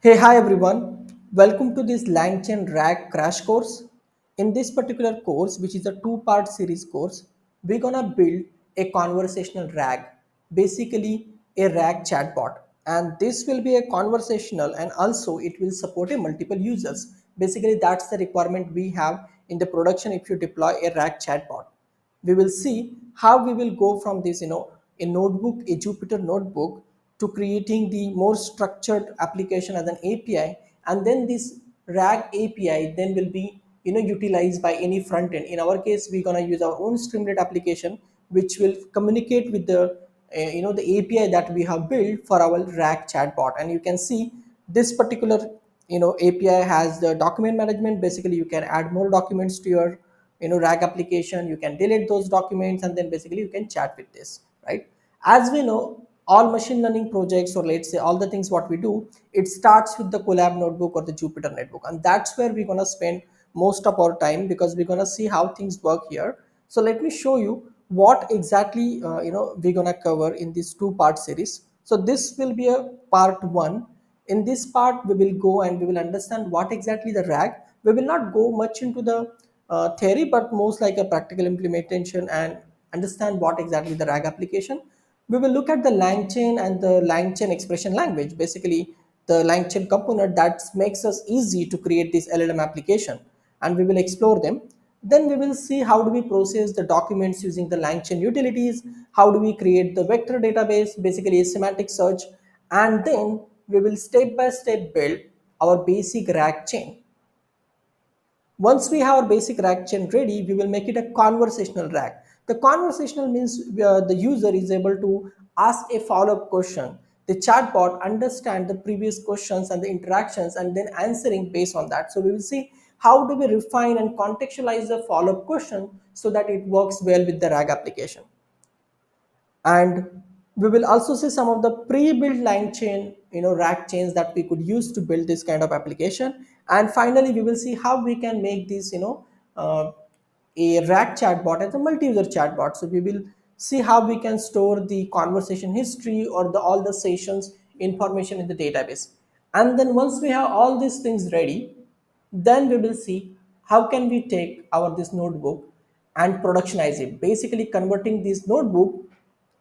Hey, hi everyone. Welcome to this Langchain RAG crash course. In this particular course, which is a two-part series course, we're gonna build a conversational RAG, basically a RAG chatbot. And this will be a conversational and also it will support a multiple users. Basically, that's the requirement we have in the production if you deploy a RAG chatbot. We will see how we will go from this a notebook, a Jupyter notebook, to creating the more structured application as an API, and then this RAG API then will be utilized by any front end. In our case, we're going to use our own Streamlit application which will communicate with the the API that we have built for our RAG chatbot. And you can see this particular API has the document management. Basically, you can add more documents to your RAG application. You can delete those documents, and then basically you can chat with this, right? As we know, all machine learning projects, or let's say all the things what we do, it starts with the Colab notebook or the Jupyter notebook, and that's where we're going to spend most of our time because we're going to see how things work here. So let me show you what exactly we're going to cover in this two-part series. So this will be a part one. In this part, we will go and we will understand what exactly the RAG. We will not go much into the theory, but most like a practical implementation and understand what exactly the RAG application. We will look at the Langchain and the Langchain expression language, basically the Langchain component that makes us easy to create this LLM application, and we will explore them. Then we will see how do we process the documents using the Langchain utilities, how do we create the vector database, basically a semantic search, and then we will step by step build our basic RAG chain. Once we have our basic RAG chain ready, we will make it a conversational RAG. The conversational means the user is able to ask a follow-up question. The chatbot understand the previous questions and the interactions and then answering based on that. So we will see how do we refine and contextualize the follow-up question so that it works well with the RAG application. And we will also see some of the pre-built line chain RAG chains that we could use to build this kind of application. And finally we will see how we can make this a RAG chatbot as a multi-user chatbot. So we will see how we can store the conversation history or the all the sessions information in the database. And then once we have all these things ready, then we will see how can we take our this notebook and productionize it, basically converting this notebook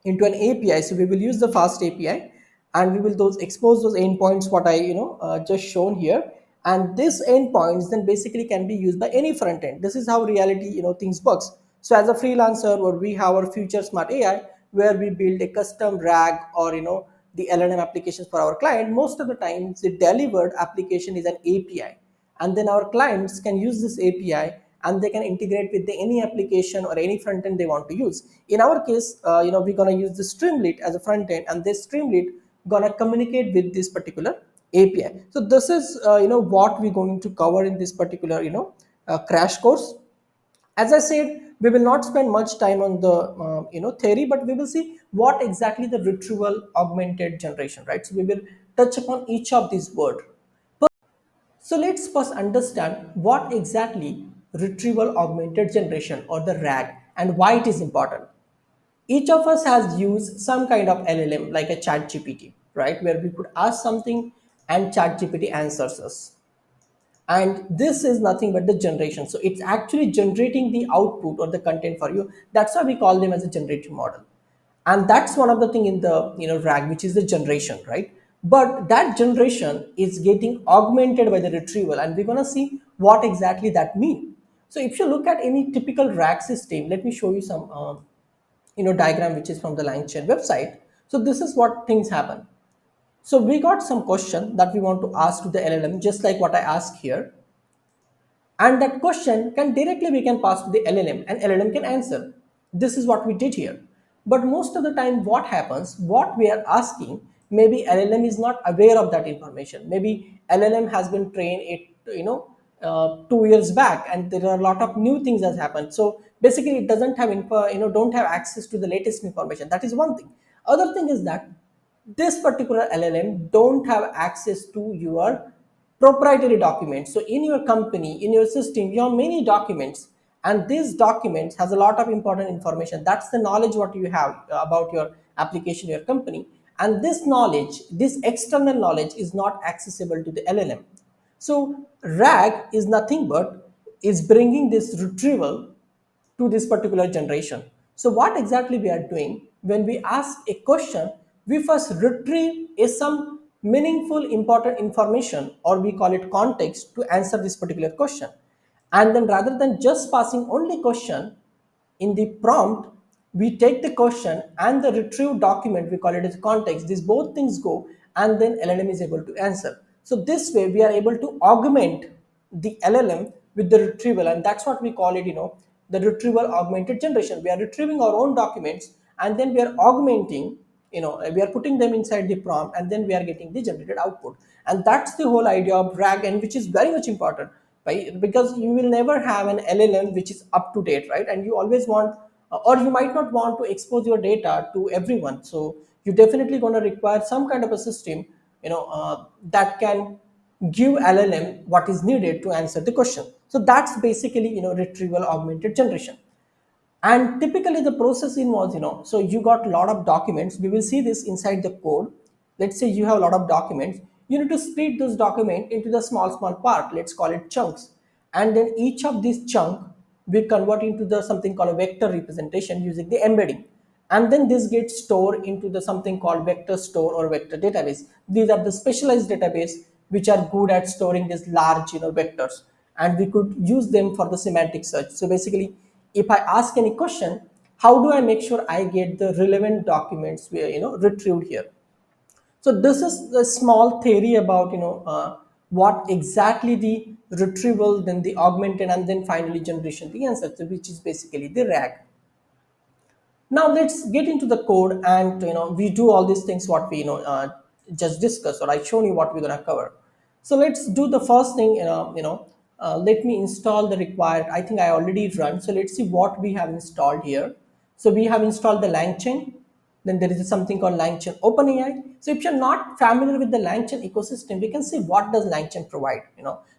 into an API. So we will use the fast API, and we will those expose those endpoints what I just shown here. And this endpoints then basically can be used by any front end. This is how reality things works. So as a freelancer, or we have our future smart AI where we build a custom RAG or the LLM applications for our client. Most of the times the delivered application is an API, and then our clients can use this API and they can integrate with any application or any front end they want to use. In our case, we're gonna use the Streamlit as a front end, and this Streamlit gonna communicate with this particular API. So this is what we're going to cover in this particular crash course. As I said, we will not spend much time on the theory, but we will see what exactly the retrieval augmented generation, right? So we will touch upon each of these words. So let's first understand what exactly retrieval augmented generation or the RAG and why it is important. Each of us has used some kind of LLM like a chat GPT, right? Where we could ask something and chat GPT answers us. And this is nothing but the generation. So it's actually generating the output or the content for you. That's why we call them as a generative model. And that's one of the thing in the RAG, which is the generation, right? But that generation is getting augmented by the retrieval, and we're going to see what exactly that means. So if you look at any typical RAG system, let me show you some diagram which is from the Langchain website. So this is what things happen. So we got some question that we want to ask to the LLM, just like what I asked here. And that question can directly we can pass to the LLM, and LLM can answer. This is what we did here. But most of the time what happens, what we are asking, maybe LLM is not aware of that information. Maybe LLM has been trained it 2 years back, and there are a lot of new things has happened. So basically it doesn't have don't have access to the latest information. That is one thing. Other thing is that this particular LLM don't have access to your proprietary documents. So in your company, in your system, you have many documents, and these documents has a lot of important information. That's the knowledge what you have about your application, your company. and this knowledge, this external knowledge, is not accessible to the LLM. So RAG is nothing but is bringing this retrieval to this particular generation. So what exactly we are doing when we ask a question, we first retrieve some meaningful important information, or we call it context, to answer this particular question. And then rather than just passing only question, in the prompt we take the question and the retrieved document, we call it as context, these both things go, and then LLM is able to answer. So this way we are able to augment the LLM with the retrieval, and that's what we call it, the retrieval augmented generation. We are retrieving our own documents, and then we are augmenting, we are putting them inside the prompt, and then we are getting the generated output. And that's the whole idea of RAG, and which is very much important, right? Because you will never have an LLM which is up to date, right? And you always want, or you might not want to expose your data to everyone. So you're definitely going to require some kind of a system, that can give LLM what is needed to answer the question. So that's basically, retrieval augmented generation. And typically the process involves, so you got a lot of documents, we will see this inside the code. Let's say you have a lot of documents, you need to split those documents into the small part, let's call it chunks. And then each of these chunk we convert into the something called a vector representation using the embedding. And then this gets stored into the something called vector store or vector database. These are the specialized database which are good at storing these large, vectors, and we could use them for the semantic search. So basically, if I ask any question, how do I make sure I get the relevant documents where, retrieved here? So this is the small theory about, what exactly the retrieval, then the augmented, and then finally generation the answer, so which is basically the RAG. Now let's get into the code, and we do all these things what we just discussed, or I shown you what we're gonna cover. So let's do the first thing. Let me install the required. I think I already run. So let's see what we have installed here. So we have installed the Langchain. Then there is something called Langchain OpenAI. So if you're not familiar with the Langchain ecosystem, we can see what does Langchain provide.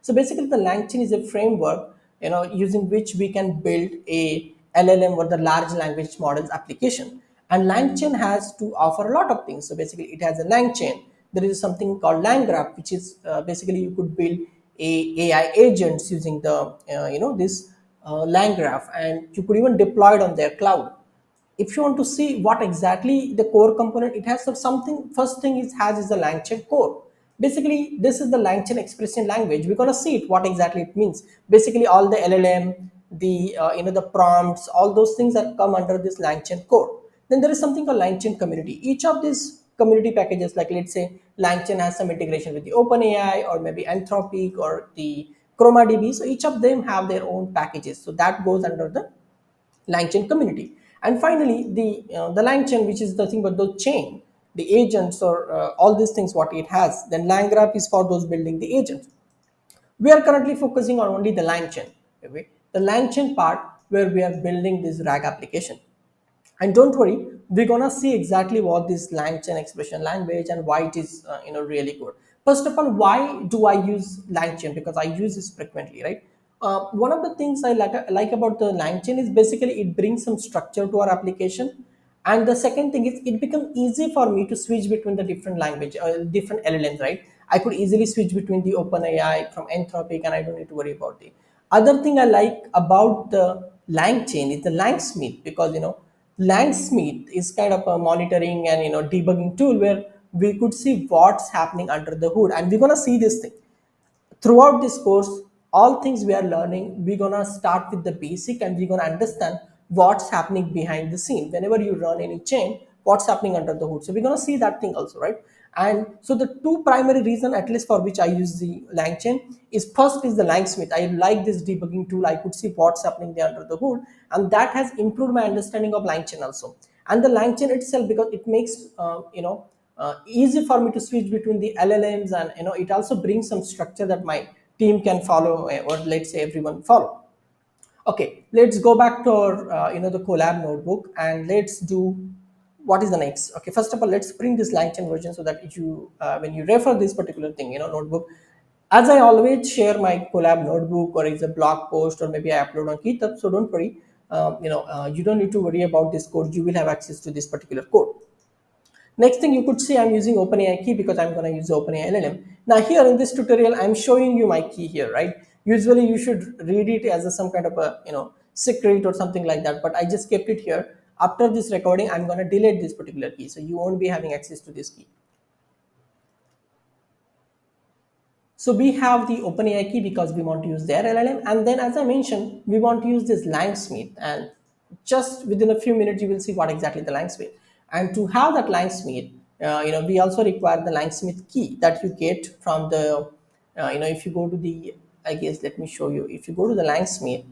So basically the Langchain is a framework, using which we can build a LLM, or the large language models application. And Langchain has to offer a lot of things. So basically it has a Langchain. There is something called LangGraph, which is basically you could build AI agents using the this LangGraph, and you could even deploy it on their cloud. If you want to see what exactly the core component it has, so something first thing it has is the Langchain core. Basically this is the Langchain expression language. We're going to see it what exactly it means. Basically all the LLM, the the prompts, all those things are come under this Langchain core. Then there is something called Langchain community. Each of these community packages, like let's say Langchain has some integration with the OpenAI, or maybe Anthropic, or the ChromaDB. So each of them have their own packages, so that goes under the Langchain community. And finally, the Langchain, which is the thing about the chain, the agents, or all these things what it has. Then LangGraph is for those building the agents. We are currently focusing on only the Langchain, okay? The Langchain part where we are building this RAG application. And don't worry, we're gonna see exactly what this Langchain expression language and why it is really good. First of all, why do I use Langchain? Because I use this frequently, right? One of the things I like about the Langchain is basically it brings some structure to our application. And the second thing is it becomes easy for me to switch between the different language, different LLMs, right? I could easily switch between the OpenAI from Anthropic, and I don't need to worry about it. Other thing I like about the Langchain is the Langsmith, because Langsmith is kind of a monitoring and debugging tool where we could see what's happening under the hood, and we're gonna see this thing throughout this course. All things we are learning, we're gonna start with the basic, and we're gonna understand what's happening behind the scene whenever you run any chain, what's happening under the hood. So we're gonna see that thing also, right? And so the two primary reason, at least for which I use the Langchain, is first is the Langsmith. I like this debugging tool. I could see what's happening there under the hood, and that has improved my understanding of Langchain also. And the Langchain itself, because it makes easy for me to switch between the LLMs, and it also brings some structure that my team can follow, or let's say everyone follow. Okay, let's go back to our the collab notebook, and let's do what is the next. Okay, first of all, let's bring this Langchain version, so that you when you refer this particular thing, notebook, as I always share my collab notebook, or it's a blog post, or maybe I upload on GitHub. So don't worry, you don't need to worry about this code. You will have access to this particular code. Next thing you could see, I'm using OpenAI key because I'm going to use OpenAI LLM. Now here in this tutorial, I'm showing you my key here, right? Usually you should read it as some kind of a, secret or something like that, but I just kept it here. After this recording, I'm going to delete this particular key, so you won't be having access to this key. So we have the OpenAI key because we want to use their LLM, and then as I mentioned, we want to use this Langsmith, and just within a few minutes you will see what exactly the Langsmith. And to have that Langsmith, we also require the Langsmith key that you get from the, if you go to the, I guess let me show you. If you go to the Langsmith,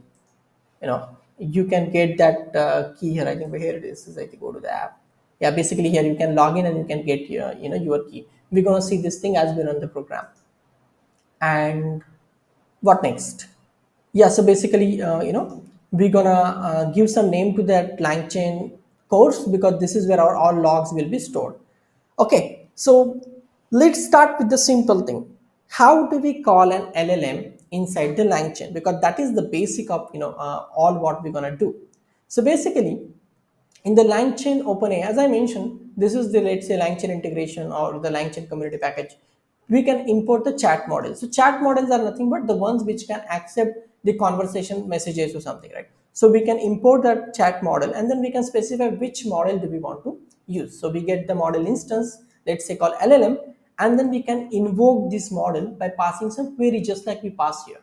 you can get that key here. I think here it is. I think go to the app. Yeah, basically here you can log in and you can get your, your key. We're gonna see this thing as we run the program. And what next? Yeah, so basically, we're gonna give some name to that Langchain course because this is where our all logs will be stored. Okay, so let's start with the simple thing. How do we call an LLM inside the Langchain? Because that is the basic of all what we're gonna do. So basically, in the Langchain OpenAI, as I mentioned, this is the, let's say, Langchain integration or the Langchain community package. We can import the chat models. So chat models are nothing but the ones which can accept the conversation messages or something, right? So we can import that chat model and then we can specify which model do we want to use. So we get the model instance, let's say called LLM, and then we can invoke this model by passing some query just like we pass here,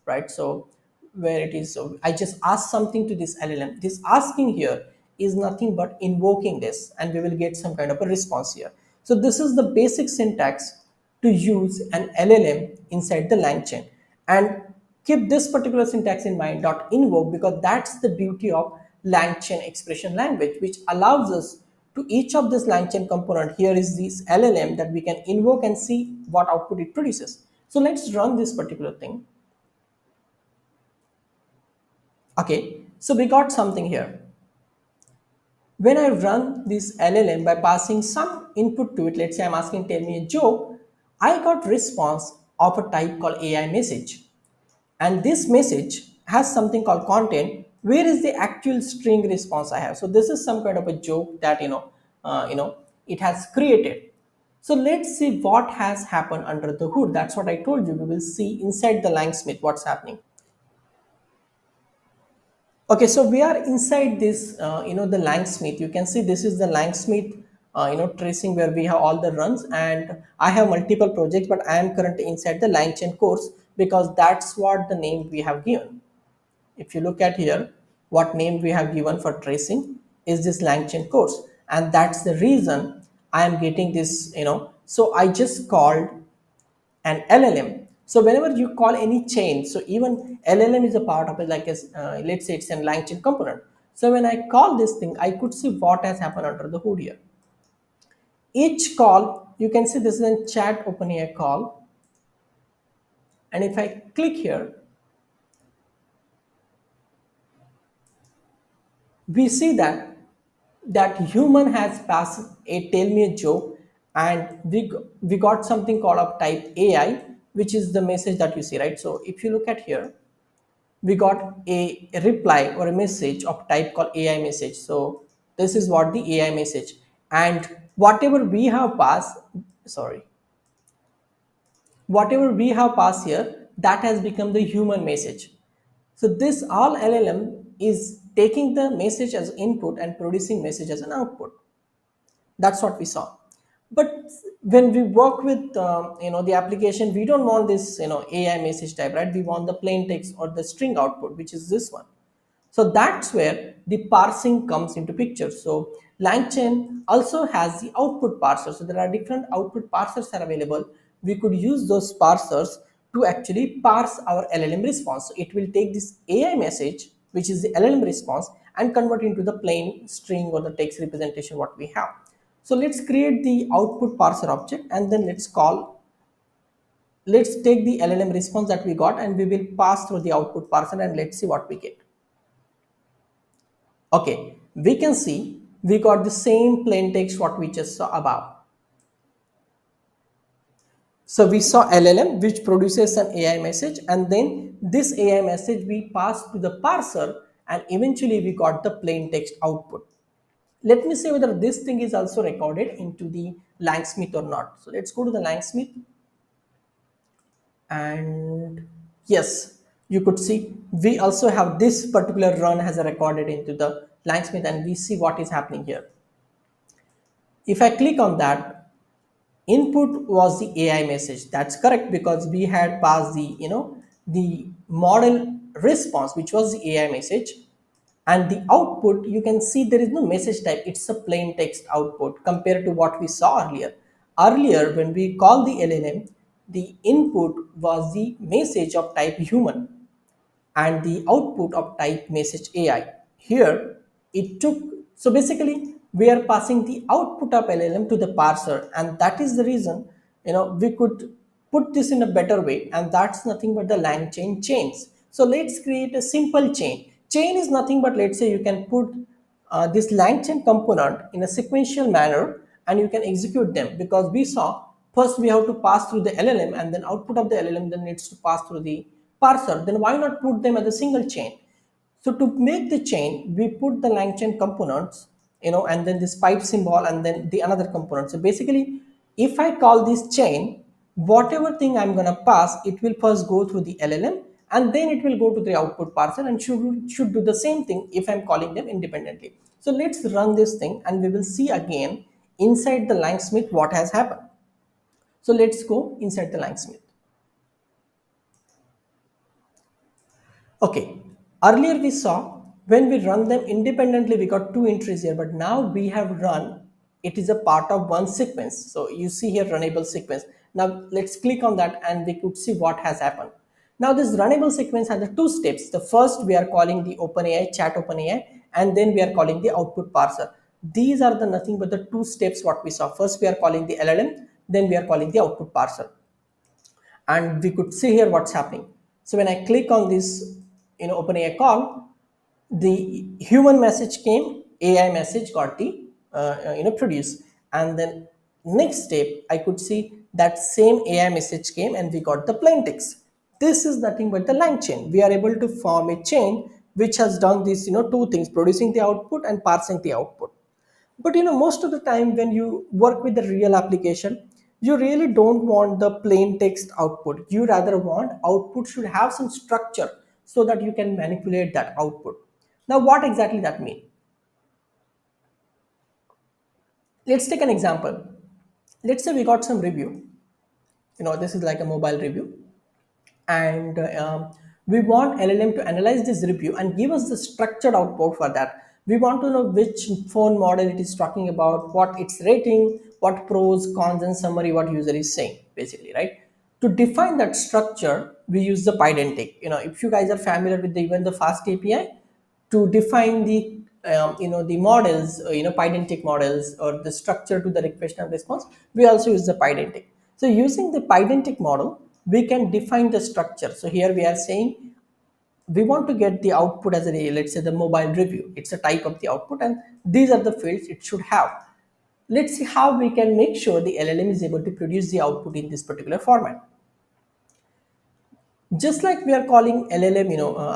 right? So where it is, so I just ask something to this LLM. This asking here is nothing but invoking this, and we will get some kind of a response here. So this is the basic syntax to use an LLM inside the Langchain. And keep this particular syntax in mind, dot invoke, because that's the beauty of Langchain expression language, which allows us to each of this Langchain component. Here is this LLM that we can invoke and see what output it produces. So let's run this particular thing. Okay, so we got something here. When I run this LLM by passing some input to it, let's say I'm asking tell me a joke, I got response of a type called AI message. And this message has something called content. Where is the actual string response I have? So this is some kind of a joke that it has created. So let's see what has happened under the hood. That's what I told you. We will see inside the Langsmith what's happening. Okay, so we are inside this, the Langsmith. You can see this is the Langsmith, tracing where we have all the runs, and I have multiple projects, but I am currently inside the Langchain course because that's what the name we have given. If you look at here, what name we have given for tracing is this Langchain course, and that's the reason I am getting this. So I just called an LLM. So whenever you call any chain, so even LLM is a part of it, like let's say it's a LangChain component. So when I call this thing, I could see what has happened under the hood here. Each call, you can see this is a chat OpenAI call. And if I click here, we see that human has passed a tell me a joke, and we got something called of type AI, which is the message that you see, right? So if you look at here, we got a reply or a message of type called AI message. So this is what the AI message, and whatever we have passed, sorry, whatever we have passed here, that has become the human message. So this all LLM is taking the message as input and producing message as an output. That's what we saw. But when we work with the application, we don't want this AI message type, right? We want the plain text or the string output, which is this one. So that's where the parsing comes into picture. So Langchain also has the output parser. So there are different output parsers are available. We could use those parsers to actually parse our LLM response. So it will take this AI message, which is the LLM response, and convert into the plain string or the text representation what we have. So let's create the output parser object, and then let's take the LLM response that we got, and we will pass through the output parser, and let's see what we get. Okay, we can see we got the same plain text what we just saw above. So we saw LLM which produces an AI message, and then this AI message we passed to the parser, and eventually we got the plain text output. Let me see whether this thing is also recorded into the Langsmith or not. So let's go to the Langsmith, and yes, you could see we also have this particular run has a recorded into the Langsmith, and we see what is happening here. If I click on that, input was the AI message. That's correct, because we had passed the the model response, which was the AI message. And the output, you can see there is no message type, it's a plain text output compared to what we saw earlier. When we call the LLM, the input was the message of type human and the output of type message AI. Here it took, so basically we are passing the output of LLM to the parser, and that is the reason we could put this in a better way, and that's nothing but the Langchain chains. So let's create a simple chain. Chain is nothing but, let's say, you can put this Langchain component in a sequential manner and you can execute them, because we saw first we have to pass through the LLM and then output of the LLM then needs to pass through the parser. Then why not put them as a single chain? So to make the chain, we put the Langchain components, and then this pipe symbol and then the another component. So basically, if I call this chain, whatever thing I'm gonna pass, it will first go through the LLM and then it will go to the output parser and should do the same thing if I'm calling them independently. So let's run this thing and we will see again inside the Langsmith what has happened. So let's go inside the Langsmith. Okay, earlier we saw when we run them independently, we got two entries here, but now we have run, it is a part of one sequence. So you see here runnable sequence. Now let's click on that and we could see what has happened. Now this runnable sequence has the two steps. The first we are calling the OpenAI, chat OpenAI, and then we are calling the output parser. These are the nothing but the two steps what we saw. First we are calling the LLM, then we are calling the output parser, and we could see here what's happening. So when I click on this OpenAI call, the human message came, AI message got the produced, and then next step I could see that same AI message came and we got the plain text. This is nothing but the Langchain. We are able to form a chain which has done these two things, producing the output and parsing the output. But most of the time when you work with the real application, you really don't want the plain text output. You rather want output should have some structure so that you can manipulate that output. Now what exactly that mean? Let's take an example. Let's say we got some review. This is like a mobile review, and we want LLM to analyze this review and give us the structured output for that. We want to know which phone model it is talking about, what its rating, what pros, cons, and summary, what user is saying, basically, right? To define that structure, we use the pydantic. If you guys are familiar with even the FastAPI, to define the the models, pydantic models or the structure to the request and response, we also use the pydantic. So using the pydantic model, we can define the structure. So here we are saying we want to get the output as a, let's say, the mobile review. It's a type of the output and these are the fields it should have. Let's see how we can make sure the LLM is able to produce the output in this particular format. Just like we are calling LLM,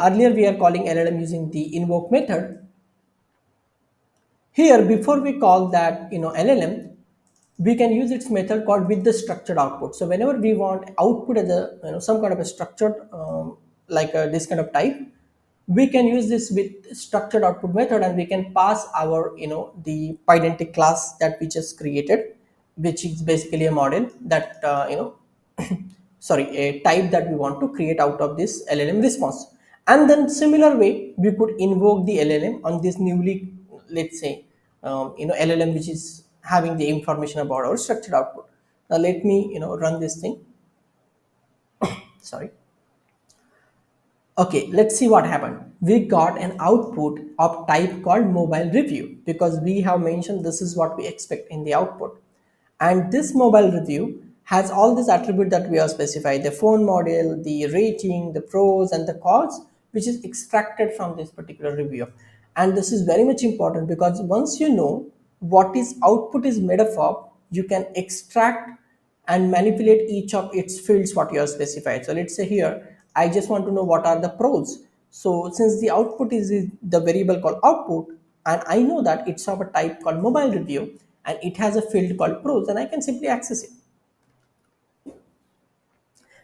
earlier we are calling LLM using the invoke method. Here, before we call that LLM, we can use its method called with the structured output. So whenever we want output as a some kind of a structured like this kind of type, we can use this with structured output method, and we can pass our the pydantic class that we just created, which is basically a model that sorry, a type that we want to create out of this LLM response. And then similar way, we could invoke the LLM on this newly, let's say, LLM which is having the information about our structured output. Now let me run this thing. Sorry. Okay, let's see what happened. We got an output of type called mobile review, because we have mentioned this is what we expect in the output. And this mobile review has all these attributes that we have specified: the phone model, the rating, the pros, and the cons, which is extracted from this particular review. And this is very much important, because once you know what is output is made up of, you can extract and manipulate each of its fields what you have specified. So let's say here I just want to know what are the pros. So since the output is the variable called output, and I know that it's of a type called mobile review, and it has a field called pros, and I can simply access it.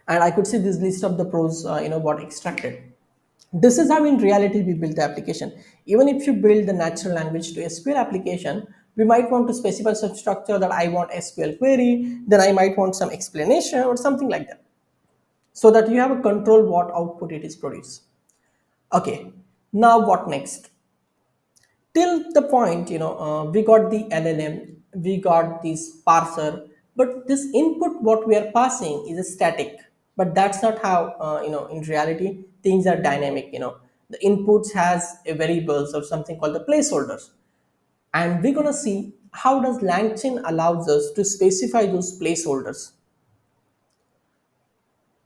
And I could see this list of the pros, what extracted. This is how in reality we build the application. Even if you build the natural language to SQL application, we might want to specify some structure that I want SQL query, then I might want some explanation or something like that, so that you have a control what output it is produced. Okay, now what next? Till the point, we got the LLM, we got this parser, but this input what we are passing is a static. But that's not how, in reality things are dynamic. The inputs has a variables or something called the placeholders, and we're going to see how does langchain allows us to specify those placeholders.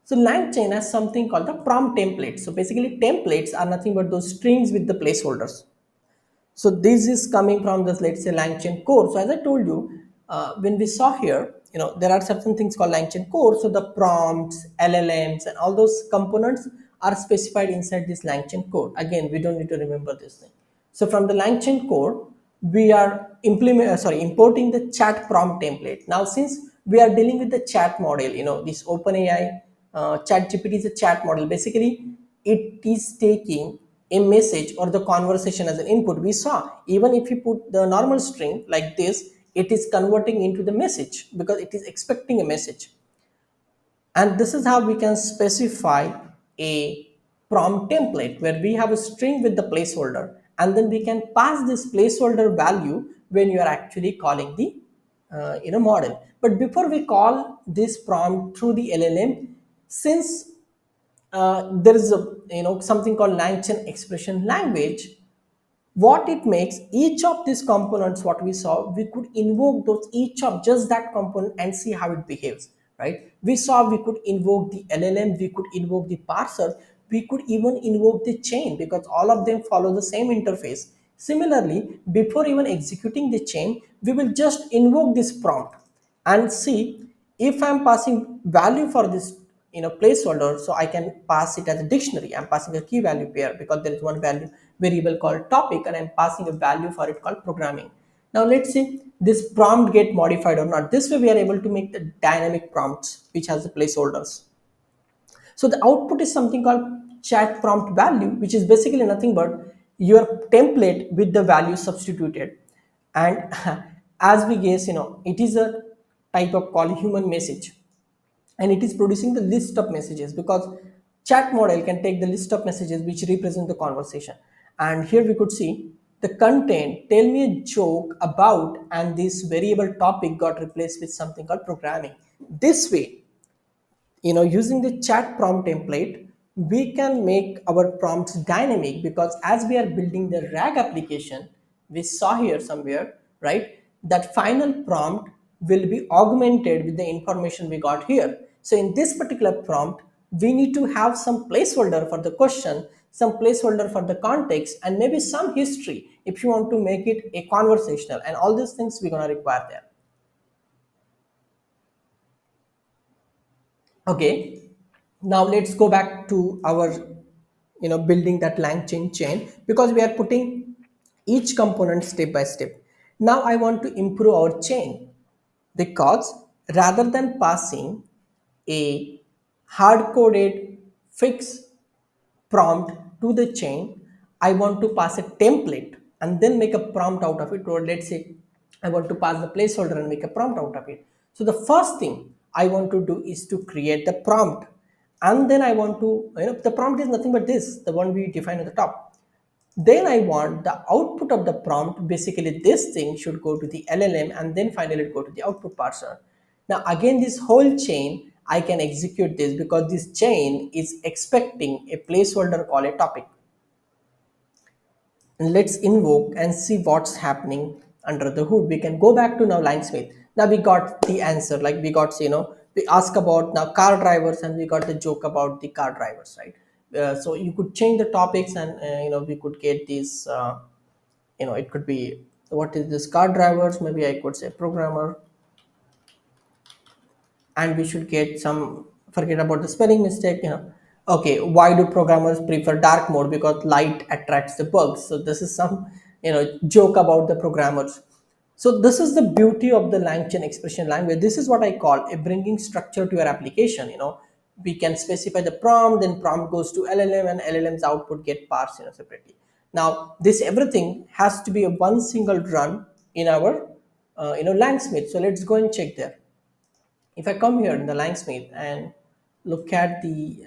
So langchain has something called the prompt template. So basically templates are nothing but those strings with the placeholders. So this is coming from this, let's say, Langchain core. So as I told you, when we saw here, there are certain things called Langchain core. So the prompts, LLMs, and all those components are specified inside this Langchain core. Again, we don't need to remember this thing. So from the Langchain core, we are importing the chat prompt template. Now, since we are dealing with the chat model, this OpenAI chat GPT is a chat model. Basically, it is taking a message or the conversation as an input. We saw even if you put the normal string like this, it is converting into the message because it is expecting a message. And this is how we can specify a prompt template where we have a string with the placeholder, and then we can pass this placeholder value when you are actually calling the model. But before we call this prompt through the LLM, since there is a something called Langchain expression language, what it makes, each of these components what we saw, we could invoke those each of just that component and see how it behaves, right? We saw we could invoke the LLM, we could invoke the parser, we could even invoke the chain because all of them follow the same interface. Similarly, before even executing the chain, we will just invoke this prompt and see if I'm passing value for this placeholder. So I can pass it as a dictionary. I'm passing a key value pair because there is one value variable called topic, and I'm passing a value for it called programming. Now let's see this prompt get modified or not. This way we are able to make the dynamic prompts which has the placeholders. So the output is something called chat prompt value, which is basically nothing but your template with the value substituted. And as we guess, it is a type of called human message, and it is producing the list of messages because chat model can take the list of messages which represent the conversation. And here we could see the content, tell me a joke about, and this variable topic got replaced with something called programming. This way, using the chat prompt template, we can make our prompts dynamic because as we are building the RAG application, we saw here somewhere, right, that final prompt will be augmented with the information we got here. So in this particular prompt, we need to have some placeholder for the question, some placeholder for the context, and maybe some history if you want to make it a conversational, and all these things we're going to require there. Okay, now let's go back to our building that Langchain chain because we are putting each component step by step. Now I want to improve our chain because rather than passing a hard-coded fix prompt to the chain, I want to pass a template and then make a prompt out of it. Or let's say I want to pass the placeholder and make a prompt out of it. So the first thing I want to do is to create the prompt. And then I want to, the prompt is nothing but this, the one we define at the top. Then I want the output of the prompt, basically this thing should go to the LLM and then finally go to the output parser. Now again, this whole chain, I can execute this because this chain is expecting a placeholder called a topic. And let's invoke and see what's happening under the hood. We can go back to now Langsmith. Now we got the answer, like we got, we ask about now car drivers and we got the joke about the car drivers, right? So you could change the topics and, we could get these, it could be, what is this car drivers? Maybe I could say programmer, and we should get some, forget about the spelling mistake, okay, why do programmers prefer dark mode? Because light attracts the bugs. So this is some joke about the programmers. So this is the beauty of the Langchain expression language. This is what I call a bringing structure to your application. We can specify the prompt, then prompt goes to LLM, and LLM's output get parsed separately. Now this everything has to be a one single run in our Langsmith. So let's go and check there. If I come here in the Langsmith and look at the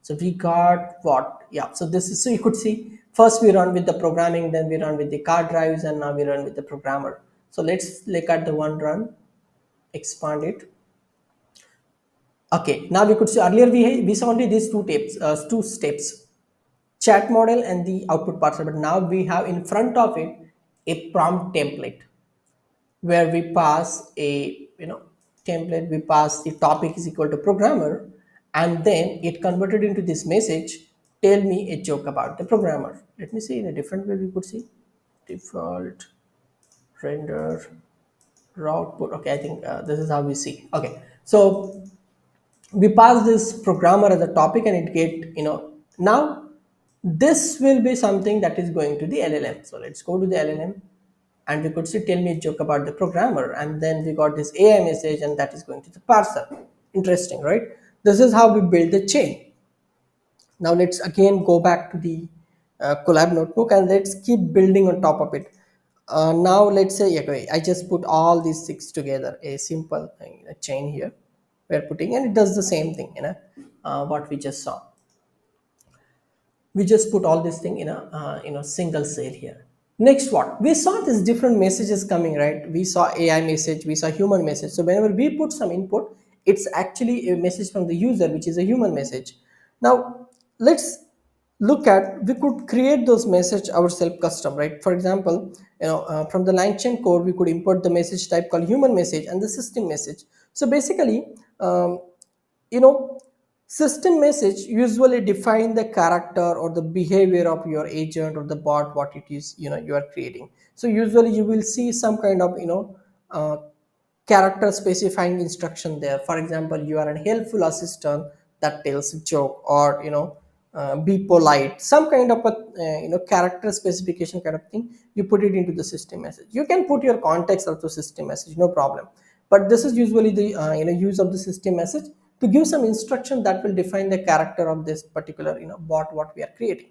so we got what, yeah, so this is, so you could see first we run with the programming, then we run with the card drives, and now we run with the programmer. So let's look at the one run, expand it. Okay, now we could see earlier we saw only these two steps, chat model and the output parser, but now we have in front of it a prompt template where we pass a template. We pass the topic is equal to programmer, and then it converted into this message, tell me a joke about the programmer. Let me see in a different way. We could see default render raw output. Okay, I think this is how we see. Okay, so we pass this programmer as a topic, and it get now this will be something that is going to the LLM. So let's go to the LLM, and we could say tell me a joke about the programmer, and then we got this AI message, and that is going to the parser. Interesting, right? This is how we build the chain. Now let's again go back to the collab notebook, and let's keep building on top of it. Now let's say, okay, I just put all these six together, a simple chain here we're putting, and it does the same thing, what we just saw. We just put all this thing in a single cell here. Next, what we saw, these different messages coming, right? We saw AI message, we saw human message. So whenever we put some input, it's actually a message from the user, which is a human message. Now let's look at, we could create those message ourselves custom, right? For example, from the Langchain core, we could import the message type called human message and the system message. So basically, you know system message usually define the character or the behavior of your agent or the bot, what it is you are creating. So usually you will see some kind of character specifying instruction there. For example, you are a helpful assistant that tells a joke, or be polite, some kind of a character specification kind of thing. You put it into the system message. You can put your context also system message, no problem. But this is usually the use of the system message to give some instruction that will define the character of this particular bot what we are creating.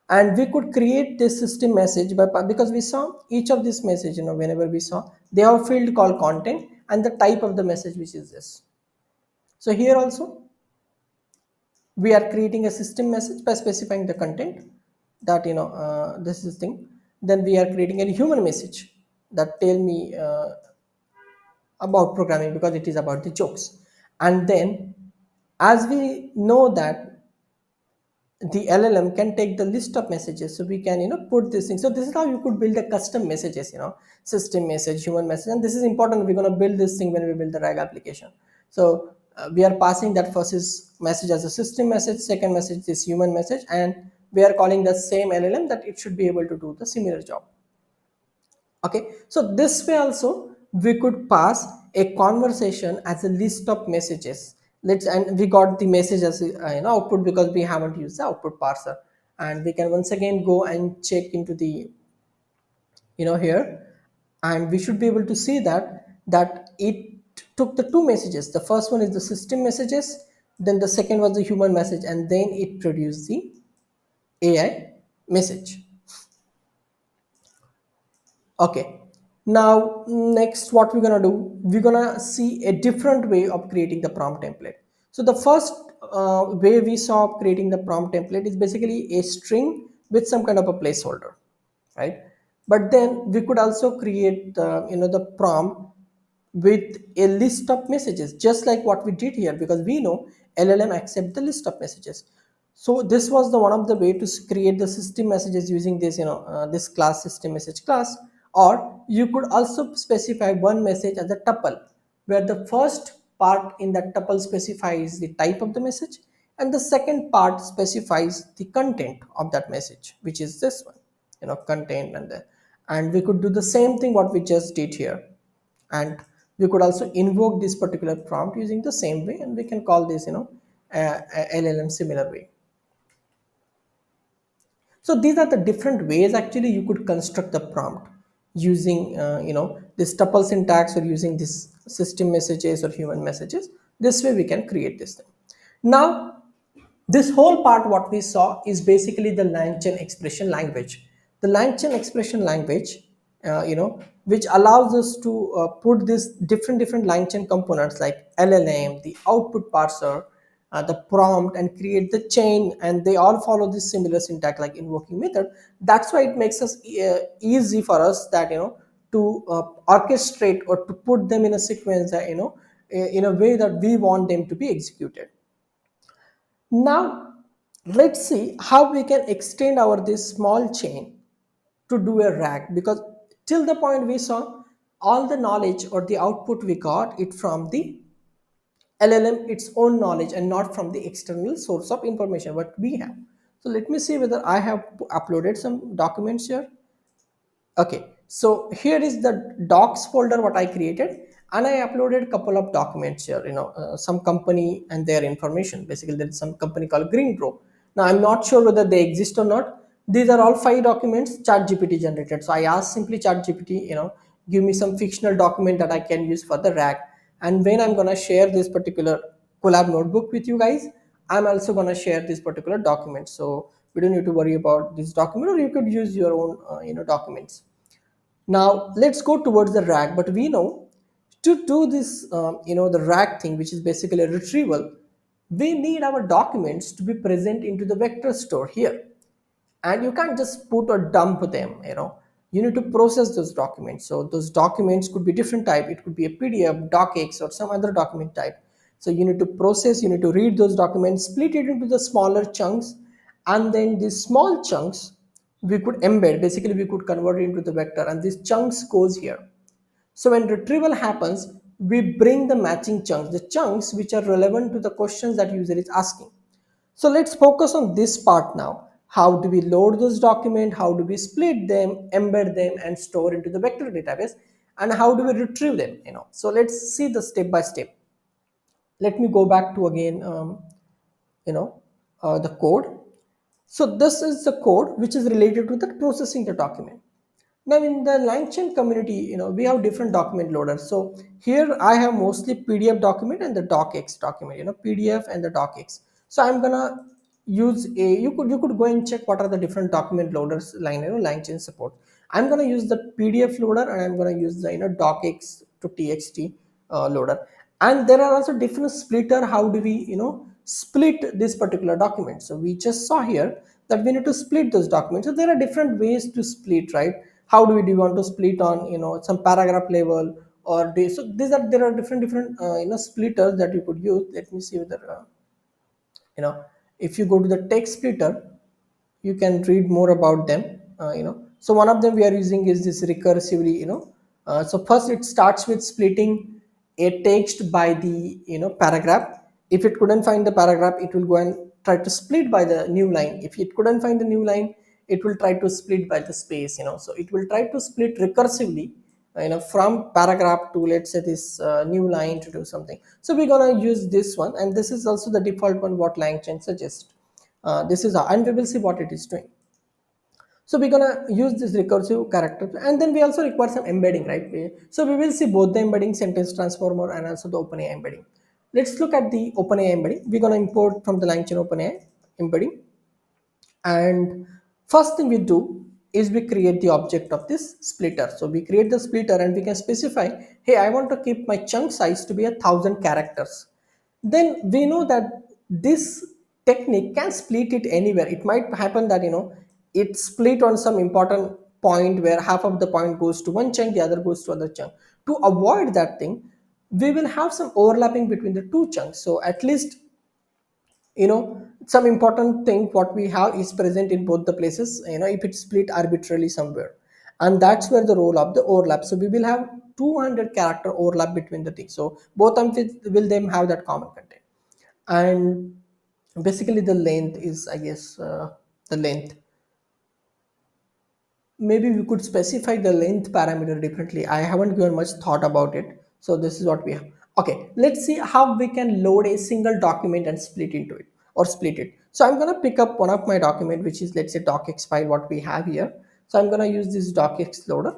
And we could create this system message because we saw each of this message, whenever we saw they have a field called content and the type of the message, which is this. So here also we are creating a system message by specifying the content that this is thing. Then we are creating a human message that tell me about programming, because it is about the jokes. And then, as we know that the LLM can take the list of messages, so we can put this thing. So this is how you could build a custom messages, system message, human message. And this is important, we're going to build this thing when we build the RAG application. So we are passing that first is message as a system message, second message is human message, and we are calling the same LLM that it should be able to do the similar job. Okay, so this way also we could pass a conversation as a list of messages. And we got the message as output, because we haven't used the output parser. And we can once again go and check into the here, and we should be able to see that it took the two messages. The first one is the system messages, then the second was the human message, and then it produced the AI message. Okay, now next what we're gonna do, we're gonna see a different way of creating the prompt template. So the first way we saw of creating the prompt template is basically a string with some kind of a placeholder, right? But then we could also create the prompt with a list of messages, just like what we did here, because we know LLM accept the list of messages. So this was the one of the way to create the system messages using this this class, system message class. Or you could also specify one message as a tuple, where the first part in that tuple specifies the type of the message, and the second part specifies the content of that message, which is this one, content. And we could do the same thing what we just did here. And we could also invoke this particular prompt using the same way, and we can call this LLM similar way. So these are the different ways actually you could construct the prompt using this tuple syntax, or using this system messages or human messages. This way we can create this thing. Now this whole part what we saw is basically the Langchain expression language. The Langchain expression language, which allows us to put this different Langchain components like LLM, the output parser, the prompt, and create the chain, and they all follow this similar syntax like invoking method. That's why it makes us easy for us that to orchestrate or to put them in a sequence that in a way that we want them to be executed. Now, let's see how we can extend our this small chain to do a RAG, because till the point we saw all the knowledge or the output we got it from the LLM its own knowledge and not from the external source of information what we have. So let me see whether I have uploaded some documents here. Okay, so here is the docs folder what I created, and I uploaded a couple of documents here. Some company and their information. Basically, there is some company called Green Group. Now I'm not sure whether they exist or not. These are all 5 documents ChatGPT generated. So I asked simply ChatGPT, give me some fictional document that I can use for the RAG. And when I'm gonna share this particular collab notebook with you guys, I'm also gonna share this particular document. So we don't need to worry about this document, or you could use your own documents. Now let's go towards the RAG, but we know to do this, the RAG thing, which is basically a retrieval, we need our documents to be present into the vector store here, and you can't just put or dump them. You need to process those documents. So those documents could be different type. It could be a PDF, docx, or some other document type. So you need to process, you need to read those documents, split it into the smaller chunks, and then these small chunks we could embed. Basically we could convert it into the vector, and these chunks goes here. So when retrieval happens, we bring the matching chunks, the chunks which are relevant to the questions that user is asking. So let's focus on this part now. How do we load those documents? How do we split them, embed them, and store into the vector database? And how do we retrieve them? So let's see the step by step. Let me go back to again, you know, the code. So this is the code which is related to the processing the document. Now in the Langchain community, we have different document loaders. So here I have mostly PDF document and the docx document, PDF and the docx. So I'm gonna use you could go and check what are the different document loaders Langchain support. I'm gonna use the PDF loader, and I'm gonna use the docx to txt loader. And there are also different splitter. How do we split this particular document? So we just saw here that we need to split those documents. So there are different ways to split, right? How do you want to split on some paragraph level, or so there are different splitters that you could use. Let me see whether you know if you go to the text splitter, you can read more about them. So one of them we are using is this recursively. So first it starts with splitting a text by the paragraph. If it couldn't find the paragraph, it will go and try to split by the new line. If it couldn't find the new line, it will try to split by the space. So it will try to split recursively, from paragraph to, let's say, this new line to do something. So we're gonna use this one, and this is also the default one what Langchain suggests. This is and we will see what it is doing. So we're gonna use this recursive character, and then we also require some embedding, right? So we will see both the embedding, sentence transformer, and also the OpenAI embedding. Let's look at the OpenAI embedding. We're gonna import from the Langchain OpenAI embedding, and first thing we do is we create the object of this splitter. So we create the splitter, and we can specify, hey, I want to keep my chunk size to be 1,000 characters. Then we know that this technique can split it anywhere. It might happen that it split on some important point where half of the point goes to one chunk, the other goes to other chunk. To avoid that thing, we will have some overlapping between the two chunks. So at least some important thing what we have is present in both the places, if it's split arbitrarily somewhere. And that's where the role of the overlap. So we will have 200 character overlap between the things. So both of it will them have that common content. And basically the length is, I guess, the length. Maybe we could specify the length parameter differently. I haven't given much thought about it. So this is what we have. Okay, let's see how we can load a single document and split into it. or split it. So I'm going to pick up one of my document, which is, let's say, docx file, what we have here. So I'm going to use this docx loader.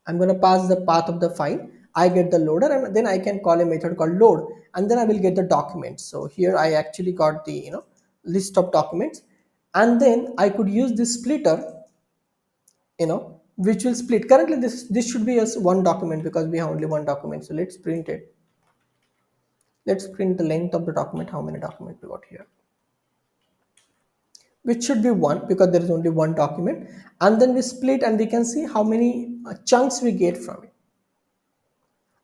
I'm going to pass the path of the file. I get the loader, and then I can call a method called load, and then I will get the documents. So here I actually got the list of documents, and then I could use this splitter, which will split. Currently, this should be as one document because we have only one document. So let's print it. Let's print the length of the document. How many documents we got here? Which should be one because there is only one document, and then we split and we can see how many chunks we get from it.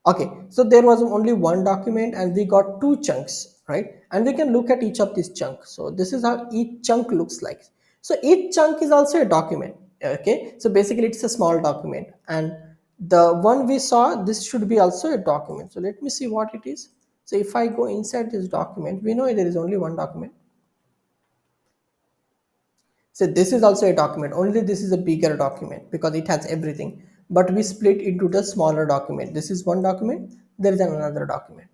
Okay, so there was only one document and we got two chunks, right? And we can look at each of these chunks. So this is how each chunk looks like. So each chunk is also a document. Okay, so basically it's a small document, and the one we saw, this should be also a document. So let me see what it is. So if I go inside this document, we know there is only one document. So this is also a document, only this is a bigger document because it has everything. But we split into the smaller document. This is one document, there is another document.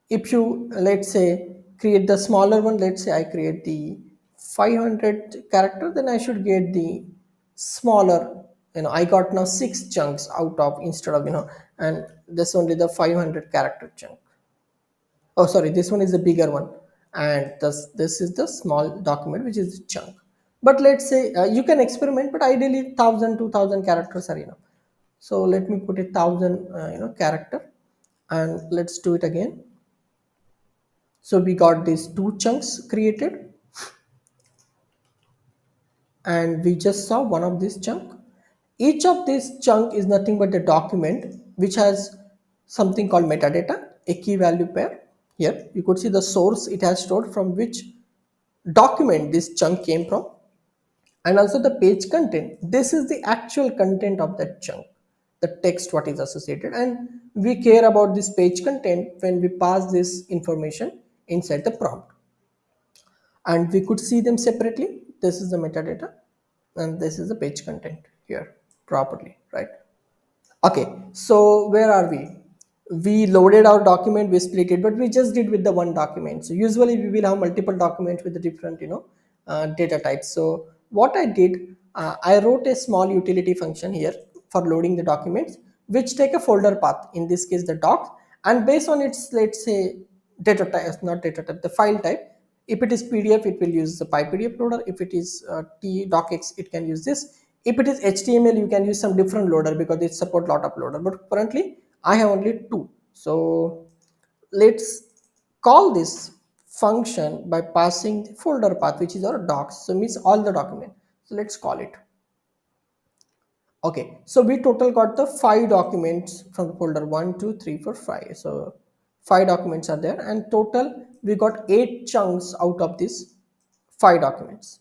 If you, let's say, create the smaller one, let's say I create the 500 character, then I should get the smaller, I got now 6 chunks out of, instead of, and this only the 500 character chunk. Oh, sorry, this one is the bigger one, and this is the small document, which is the chunk. But let's say you can experiment, but ideally 1000 2000 characters are enough. So let me put 1000 character, and let's do it again. So we got these two chunks created, and we just saw one of this chunk. Each of this chunk is nothing but a document which has something called metadata, a key value pair. Here you could see the source it has stored, from which document this chunk came from, and also the page content. This is the actual content of that chunk, the text what is associated, and we care about this page content when we pass this information inside the prompt. And we could see them separately. This is the metadata, and this is the page content here properly, right? Okay, so where are we? We loaded our document, we split it, but we just did with the one document. So usually we will have multiple documents with the different data types. So what I did, I wrote a small utility function here for loading the documents, which take a folder path, in this case the docs, and based on its, let's say, data type, not data type, the file type. If it is PDF, it will use the PyPDF loader. If it is docx, it can use this. If it is HTML, you can use some different loader because it support lot of loader. But currently, I have only two. So let's call this function by passing the folder path, which is our docs. So means all the document. So let's call it. Okay, so we total got the 5 documents from the folder, 1 2 3 4 5. So 5 documents are there, and total we got 8 chunks out of these 5 documents.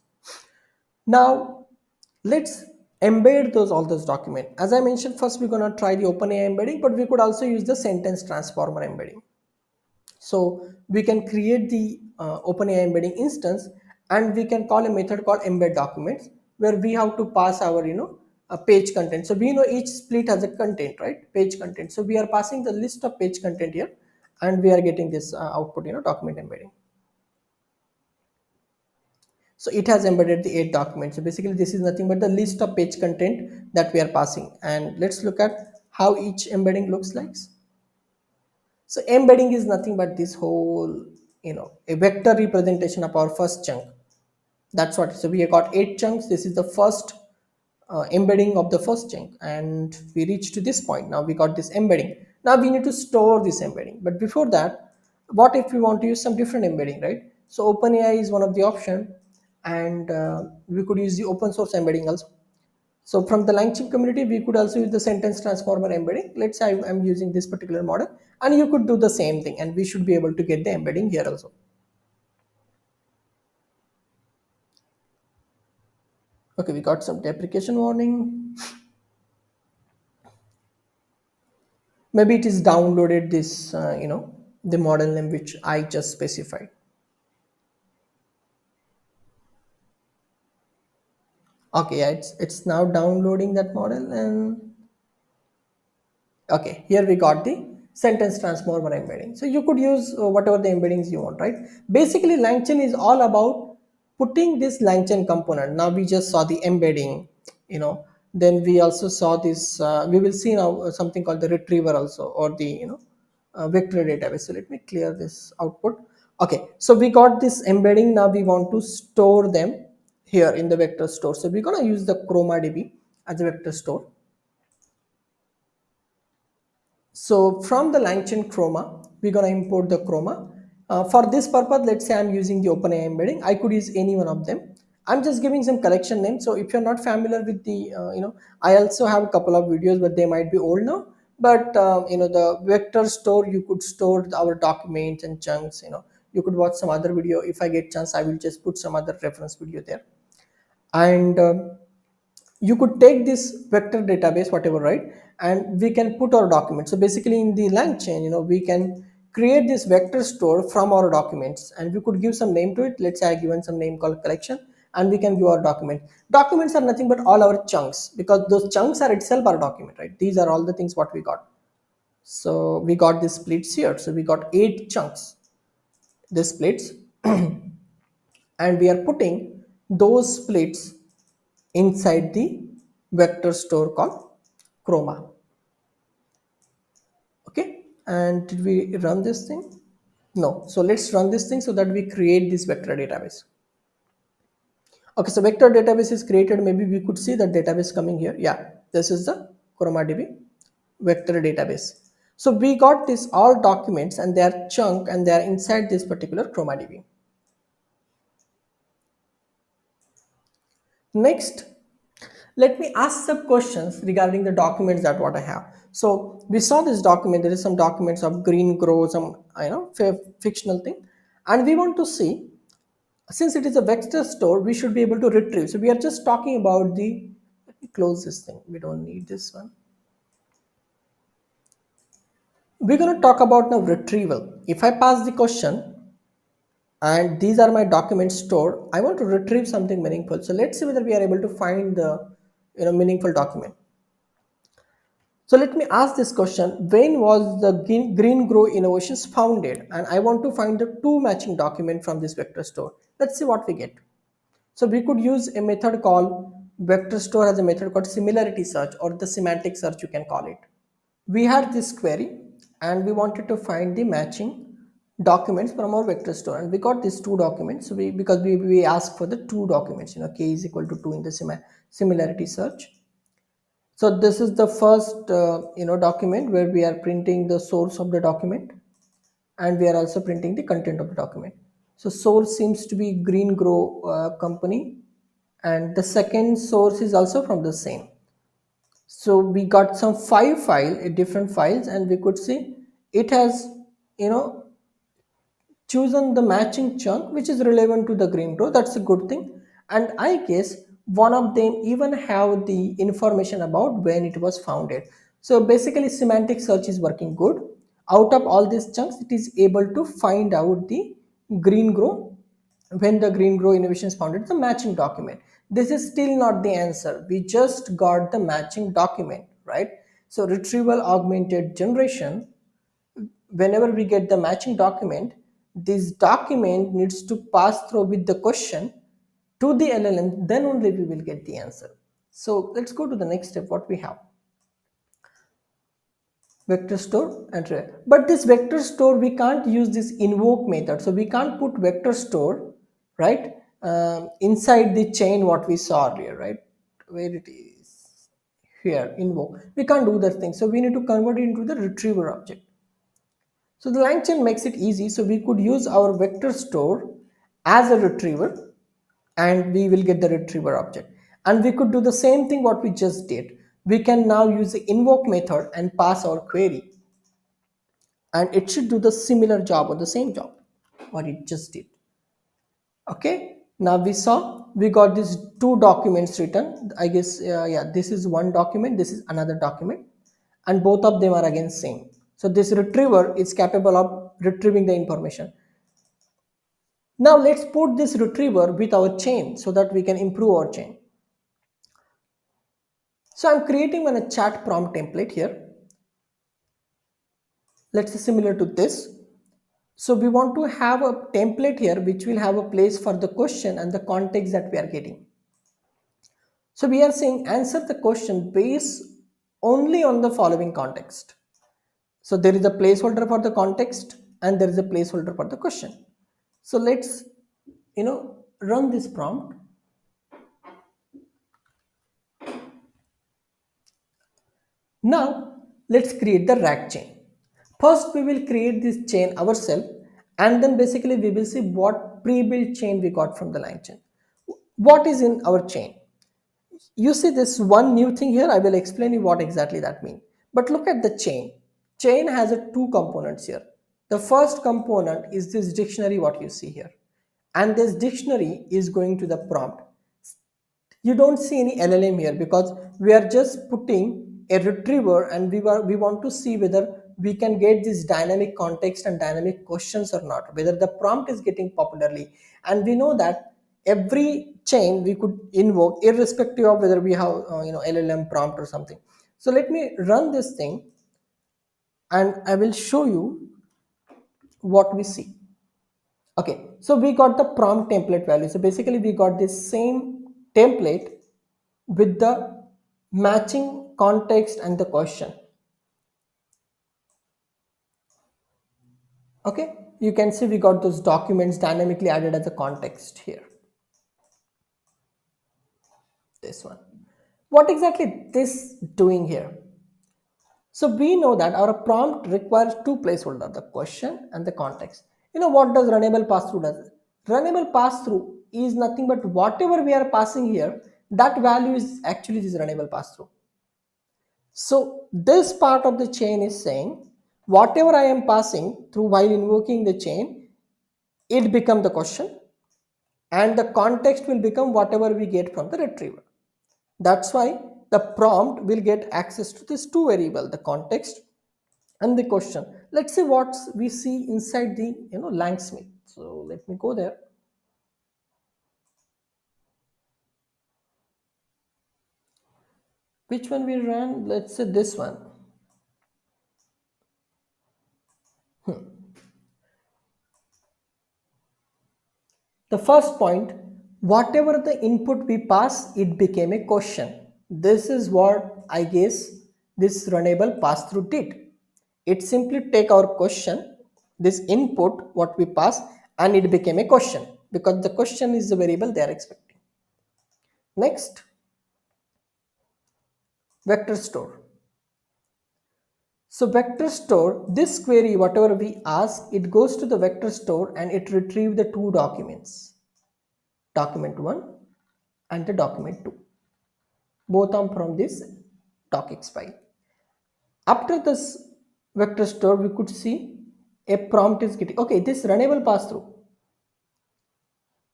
Now let's embed all those documents. As I mentioned, first we're gonna try the OpenAI embedding, but we could also use the sentence transformer embedding. So we can create the OpenAI embedding instance, and we can call a method called embed documents, where we have to pass our page content. So we know each split has a content, right? Page content. So we are passing the list of page content here, and we are getting this output, document embedding. So it has embedded the 8 documents. So basically this is nothing but the list of page content that we are passing. And let's look at how each embedding looks like. So embedding is nothing but this whole, a vector representation of our first chunk. That's what. So we have got 8 chunks. This is the first embedding of the first chunk, and we reached to this point. Now we got this embedding. Now we need to store this embedding. But before that, what if we want to use some different embedding, right? So OpenAI is one of the option, and we could use the open source embedding also. So from the Langchain community, we could also use the sentence transformer embedding. Let's say I'm using this particular model, and you could do the same thing, and we should be able to get the embedding here also. Okay, we got some deprecation warning. Maybe it is downloaded this, the model name which I just specified. Okay, yeah, it's now downloading that model, and okay, here we got the sentence transformer embedding. So you could use whatever the embeddings you want, right? Basically, Langchain is all about putting this Langchain component. Now we just saw the embedding, you know, then we also saw this, we will see now something called the retriever also, or the, vector database. So let me clear this output. Okay, so we got this embedding. Now we want to store them here in the vector store. So we're going to use the ChromaDB as a vector store. So from the Langchain Chroma, we're going to import the Chroma. For this purpose, let's say I'm using the OpenAI embedding. I could use any one of them. I'm just giving some collection names. So if you're not familiar with the, I also have a couple of videos, but they might be old now. But the vector store, you could store our documents and chunks. You could watch some other video. If I get chance, I will just put some other reference video there. And you could take this vector database, whatever, right, and we can put our documents. So basically in the Langchain, we can create this vector store from our documents, and we could give some name to it. Let's say I given some name called collection, and we can view our documents are nothing but all our chunks, because those chunks are itself our document, right? These are all the things what we got. So we got the splits here. So we got 8 chunks, the splits, and we are putting those splits inside the vector store called Chroma. Okay, and did we run this thing? No. So let's run this thing so that we create this vector database. Okay, so vector database is created. Maybe we could see the database coming here. Yeah, this is the ChromaDB vector database. So we got this all documents, and they are chunk, and they are inside this particular ChromaDB. Next, let me ask some questions regarding the documents that what I have. So we saw this document. There is some documents of green grow, some fictional thing, and we want to see, since it is a vector store, we should be able to retrieve. So we are just talking about the. Let me close this thing. We don't need this one. We're going to talk about now retrieval. If I pass the question, and these are my documents stored, I want to retrieve something meaningful. So let's see whether we are able to find the meaningful document. So let me ask this question: when was the Green Grow Innovations founded? And I want to find the 2 matching document from this vector store. Let's see what we get. So we could use a method called vector store, has a method called similarity search, or the semantic search you can call it. We had this query, and we wanted to find the matching documents from our vector store, and we got these 2 documents. So because we asked for the 2 documents, k is equal to 2 in the similarity search. So this is the first document where we are printing the source of the document, and we are also printing the content of the document. So source seems to be Green Grow company, and the second source is also from the same. So we got some 5 different files, and we could see it has chosen the matching chunk which is relevant to the green row. That's a good thing. And I guess one of them even have the information about when it was founded. So basically semantic search is working good. Out of all these chunks, it is able to find out the green grow, when the green grow innovation is founded, the matching document. This is still not the answer. We just got the matching document, right? So retrieval augmented generation, whenever we get the matching document, this document needs to pass through with the question to the LLM, then only we will get the answer. So let's go to the next step. What we have: vector store and array. But this vector store, we can't use this invoke method. So we can't put vector store, right, inside the chain what we saw earlier, right? Where it is here, invoke. We can't do that thing. So we need to convert it into the retriever object. So the Langchain makes it easy. So we could use our vector store as a retriever, and we will get the retriever object. And we could do the same thing what we just did. We can now use the invoke method and pass our query, and it should do the similar job or the same job what it just did. Okay, now we saw we got these 2 documents written. I guess yeah, this is one document, this is another document, and both of them are again same. So this retriever is capable of retrieving the information. Now let's put this retriever with our chain so that we can improve our chain. So I'm creating a chat prompt template here. let's say similar to this. So we want to have a template here which will have a place for the question and the context that we are getting. So we are saying answer the question based only on the following context. So there is a placeholder for the context and there is a placeholder for the question. So let's run this prompt. Now let's create the RAG chain. First we will create this chain ourselves, and then basically we will see what pre-built chain we got from the Langchain. What is in our chain? You see this one new thing here. I will explain you what exactly that means. But look at the chain. Chain has two components here. The first component is this dictionary what you see here, and this dictionary is going to the prompt. You don't see any LLM here because we are just putting a retriever, and we want to see whether we can get this dynamic context and dynamic questions or not, whether the prompt is getting popularly. And we know that every chain we could invoke irrespective of whether we have LLM prompt or something. So let me run this thing and I will show you what we see. Okay, so we got the prompt template value. So basically we got this same template with the matching context and the question. Okay, you can see we got those documents dynamically added as a context here. This one. What exactly this doing here? So we know that our prompt requires two placeholders, the question and the context. You know what does runnable pass-through does? Runnable pass-through is nothing but whatever we are passing here, that value is actually this runnable pass-through. So this part of the chain is saying whatever I am passing through while invoking the chain, it become the question, and the context will become whatever we get from the retriever. That's why the prompt will get access to these two variables, the context and the question. Let's see what we see inside the Langsmith. So let me go there. Which one we ran? Let's say this one. The first point, whatever the input we pass, it became a question. This is what I guess this runnable pass through did. It simply take our question, this input, what we pass, and it became a question because the question is the variable they are expecting. Next, vector store. So vector store, this query, whatever we ask, it goes to the vector store and it retrieves the two documents, document 1 and the document 2. Both are from this docx file. After this vector store, we could see a prompt is getting, okay, this runnable pass through.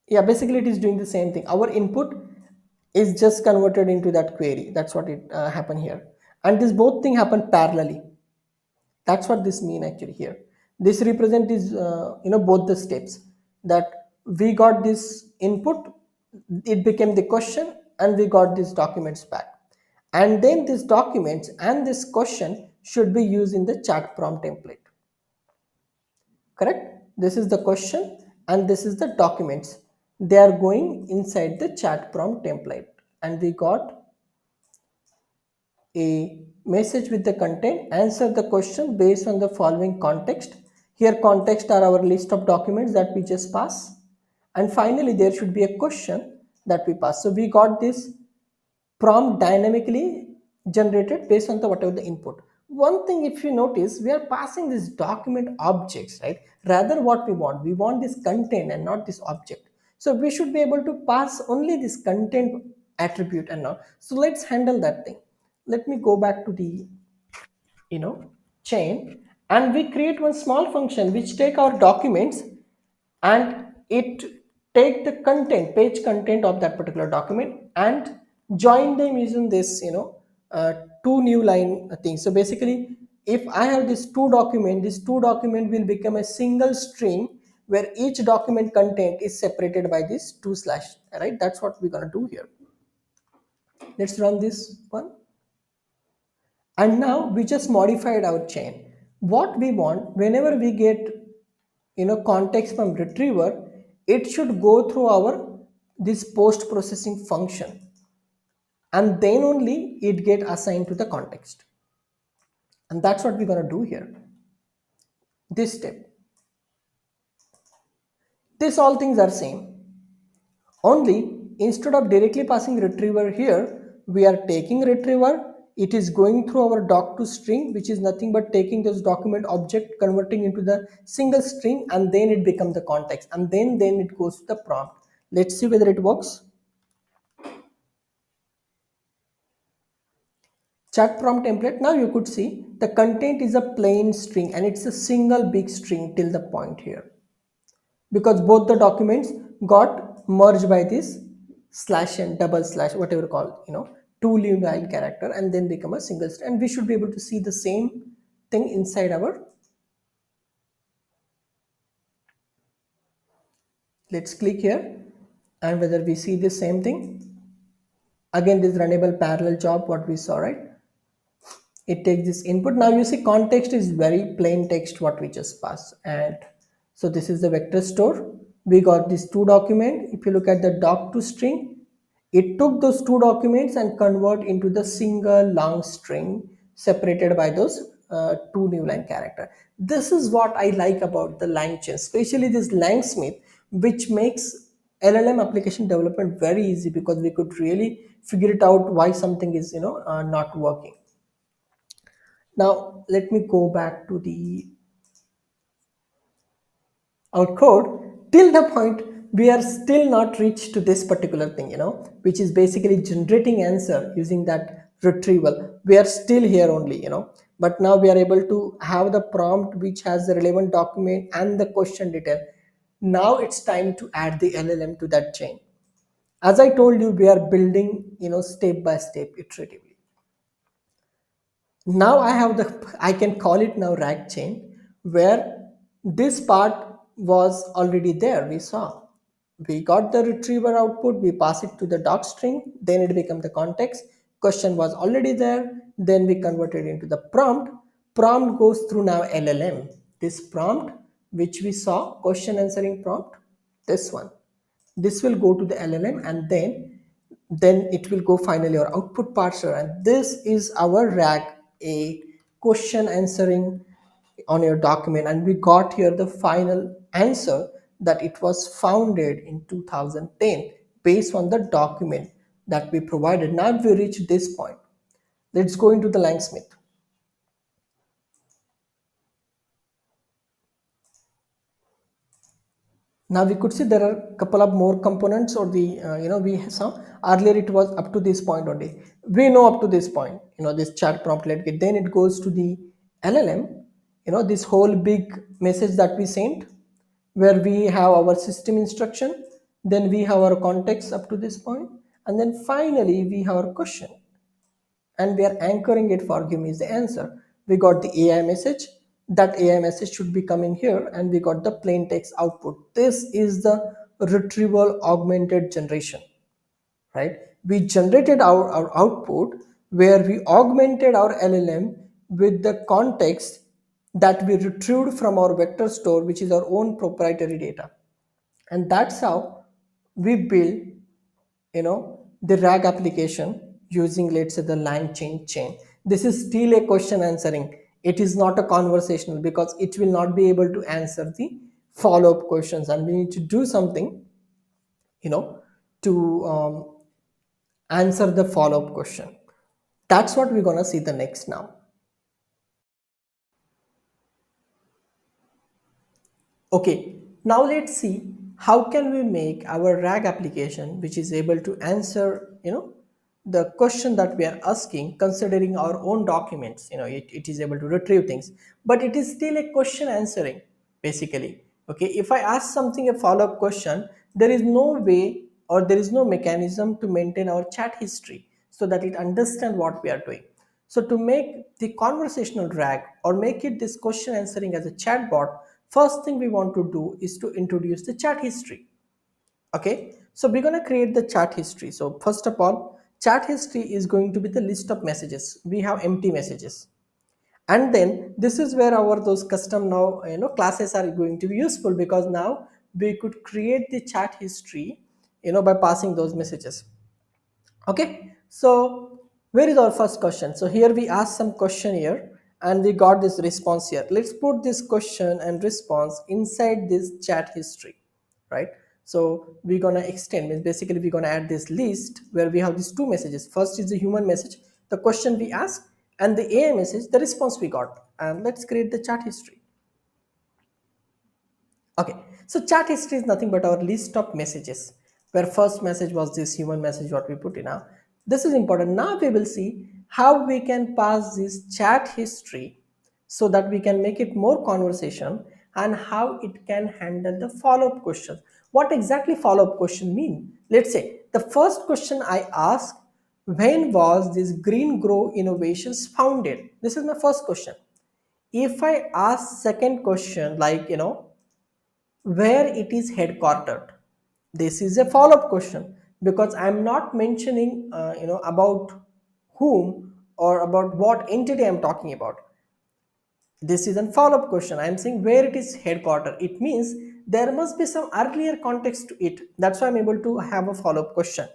Yeah, basically it is doing the same thing. Our input is just converted into that query. That's what it happened here. And this both thing happened parallelly. That's what this mean actually here. This represent is both the steps, that we got this input, it became the question, and we got these documents back, and then these documents and this question should be used in the chat prompt template. Correct? This is the question and this is the documents. They are going inside the chat prompt template, and we got a message with the content, answer the question based on the following context. Here context are our list of documents that we just pass, and finally there should be a question that we pass. So we got this prompt dynamically generated based on the whatever the input. One thing, if you notice, we are passing this document objects, right? Rather what we want this content and not this object. So we should be able to pass only this content attribute and not. So let's handle that thing. Let me go back to the chain, and we create one small function which take our documents and it take the content, page content of that particular document, and join them using this two new line things. So basically if I have this two document will become a single string where each document content is separated by this two slash, right? That's what we're going to do here. Let's run this one. And now we just modified our chain. What we want, whenever we get context from retriever, it should go through our this post processing function, and then only it get assigned to the context. And that's what we're going to do here. This step, this all things are same. Only instead of directly passing retriever here, we are taking retriever. It is going through our doc to string, which is nothing but taking this document object, converting into the single string, and then it becomes the context, and then it goes to the prompt. Let's see whether it works. Chat prompt template. Now you could see the content is a plain string, and it's a single big string till the point here, because both the documents got merged by this slash and double slash, whatever called, two line character, and then become a single string. And we should be able to see the same thing inside our. Let's click here, and whether we see the same thing. Again, this runnable parallel job, what we saw, right? It takes this input. Now you see context is very plain text what we just passed. And so this is the vector store. We got these two document. If you look at the doc to string, it took those two documents and convert into the single long string separated by those two new line character. This is what I like about the Langchain, especially this Langsmith, which makes LLM application development very easy, because we could really figure it out why something is not working. Now let me go back to the our code. Till the point we are still not reached to this particular thing, which is basically generating answer using that retrieval. We are still here only, but now we are able to have the prompt which has the relevant document and the question detail. Now it's time to add the LLM to that chain. As I told you, we are building, step by step, iteratively. Now I can call it now RAG chain, where this part was already there. We got the retriever output, we pass it to the doc string, then it became the context. Question was already there, then we converted into the prompt goes through now LLM. This prompt which we saw, question answering prompt, this one, this will go to the LLM, and then it will go finally our output parser. And this is our RAG, a question answering on your document. And we got here the final answer that it was founded in 2010 based on the document that we provided. Now we reach this point, let's go into the Langsmith. Now we could see there are a couple of more components, or the we saw earlier it was up to this point only. We know up to this point, this chat prompt let get, then it goes to the LLM, this whole big message that we sent, where we have our system instruction, then we have our context up to this point, and then finally we have our question, and we are anchoring it for give me the answer. We got the AI message, that AI message should be coming here, and we got the plain text output. This is the retrieval augmented generation, right? We generated our output where we augmented our LLM with the context that we retrieved from our vector store, which is our own proprietary data. And that's how we build the RAG application using, let's say, the Langchain. This is still a question answering. It is not a conversational, because it will not be able to answer the follow-up questions, and we need to do something to answer the follow-up question. That's what we're gonna see the next now. Okay, now let's see how can we make our RAG application which is able to answer, the question that we are asking, considering our own documents. It is able to retrieve things, but it is still a question answering, basically. Okay, if I ask something a follow-up question, there is no way, or there is no mechanism to maintain our chat history so that it understand what we are doing. So to make the conversational RAG, or make it this question answering as a chatbot, first thing we want to do is to introduce the chat history. Okay, so we're going to create the chat history. So first of all, chat history is going to be the list of messages. We have empty messages, And then this is where our those custom now classes are going to be useful, because now we could create the chat history by passing those messages. Okay, so where is our first question? So here we asked some question here and we got this response here. Let's put this question and response inside this chat history, right? So we're gonna extend, means basically we're gonna add this list where we have these two messages. First is the human message, the question we asked, and the AI message, the response we got. And let's create the chat history. Okay, so chat history is nothing but our list of messages, where first message was this human message what we put in now. This is important. Now we will see how we can pass this chat history so that we can make it more conversation, and how it can handle the follow-up questions. What exactly follow-up question mean? Let's say the first question I ask, when was this green grow innovations founded? This is my first question. If I ask second question like where it is headquartered, this is a follow-up question, because I'm not mentioning about whom or about what entity I'm talking about. This is a follow-up question. I'm saying where it is headquartered, it means there must be some earlier context to it. That's why I'm able to have a follow-up question.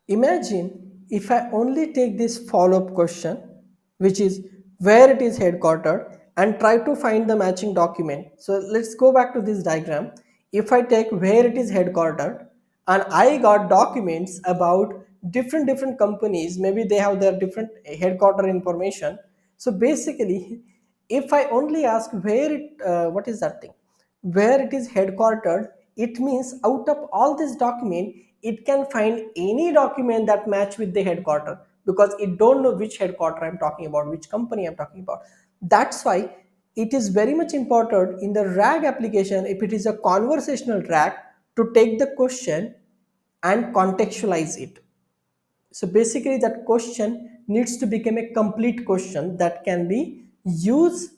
Imagine if I only take this follow-up question, which is where it is headquartered, and try to find the matching document. So let's go back to this diagram. If I take where it is headquartered and I got documents about different companies, maybe they have their different headquarter information. So basically, if I only ask where it, what is that thing? Where it is headquartered, it means out of all this document, it can find any document that match with the headquarter, because it don't know which headquarter I'm talking about, which company I'm talking about. That's why it is very much important in the RAG application, if it is a conversational RAG, to take the question and contextualize it. So basically that question needs to become a complete question that can be used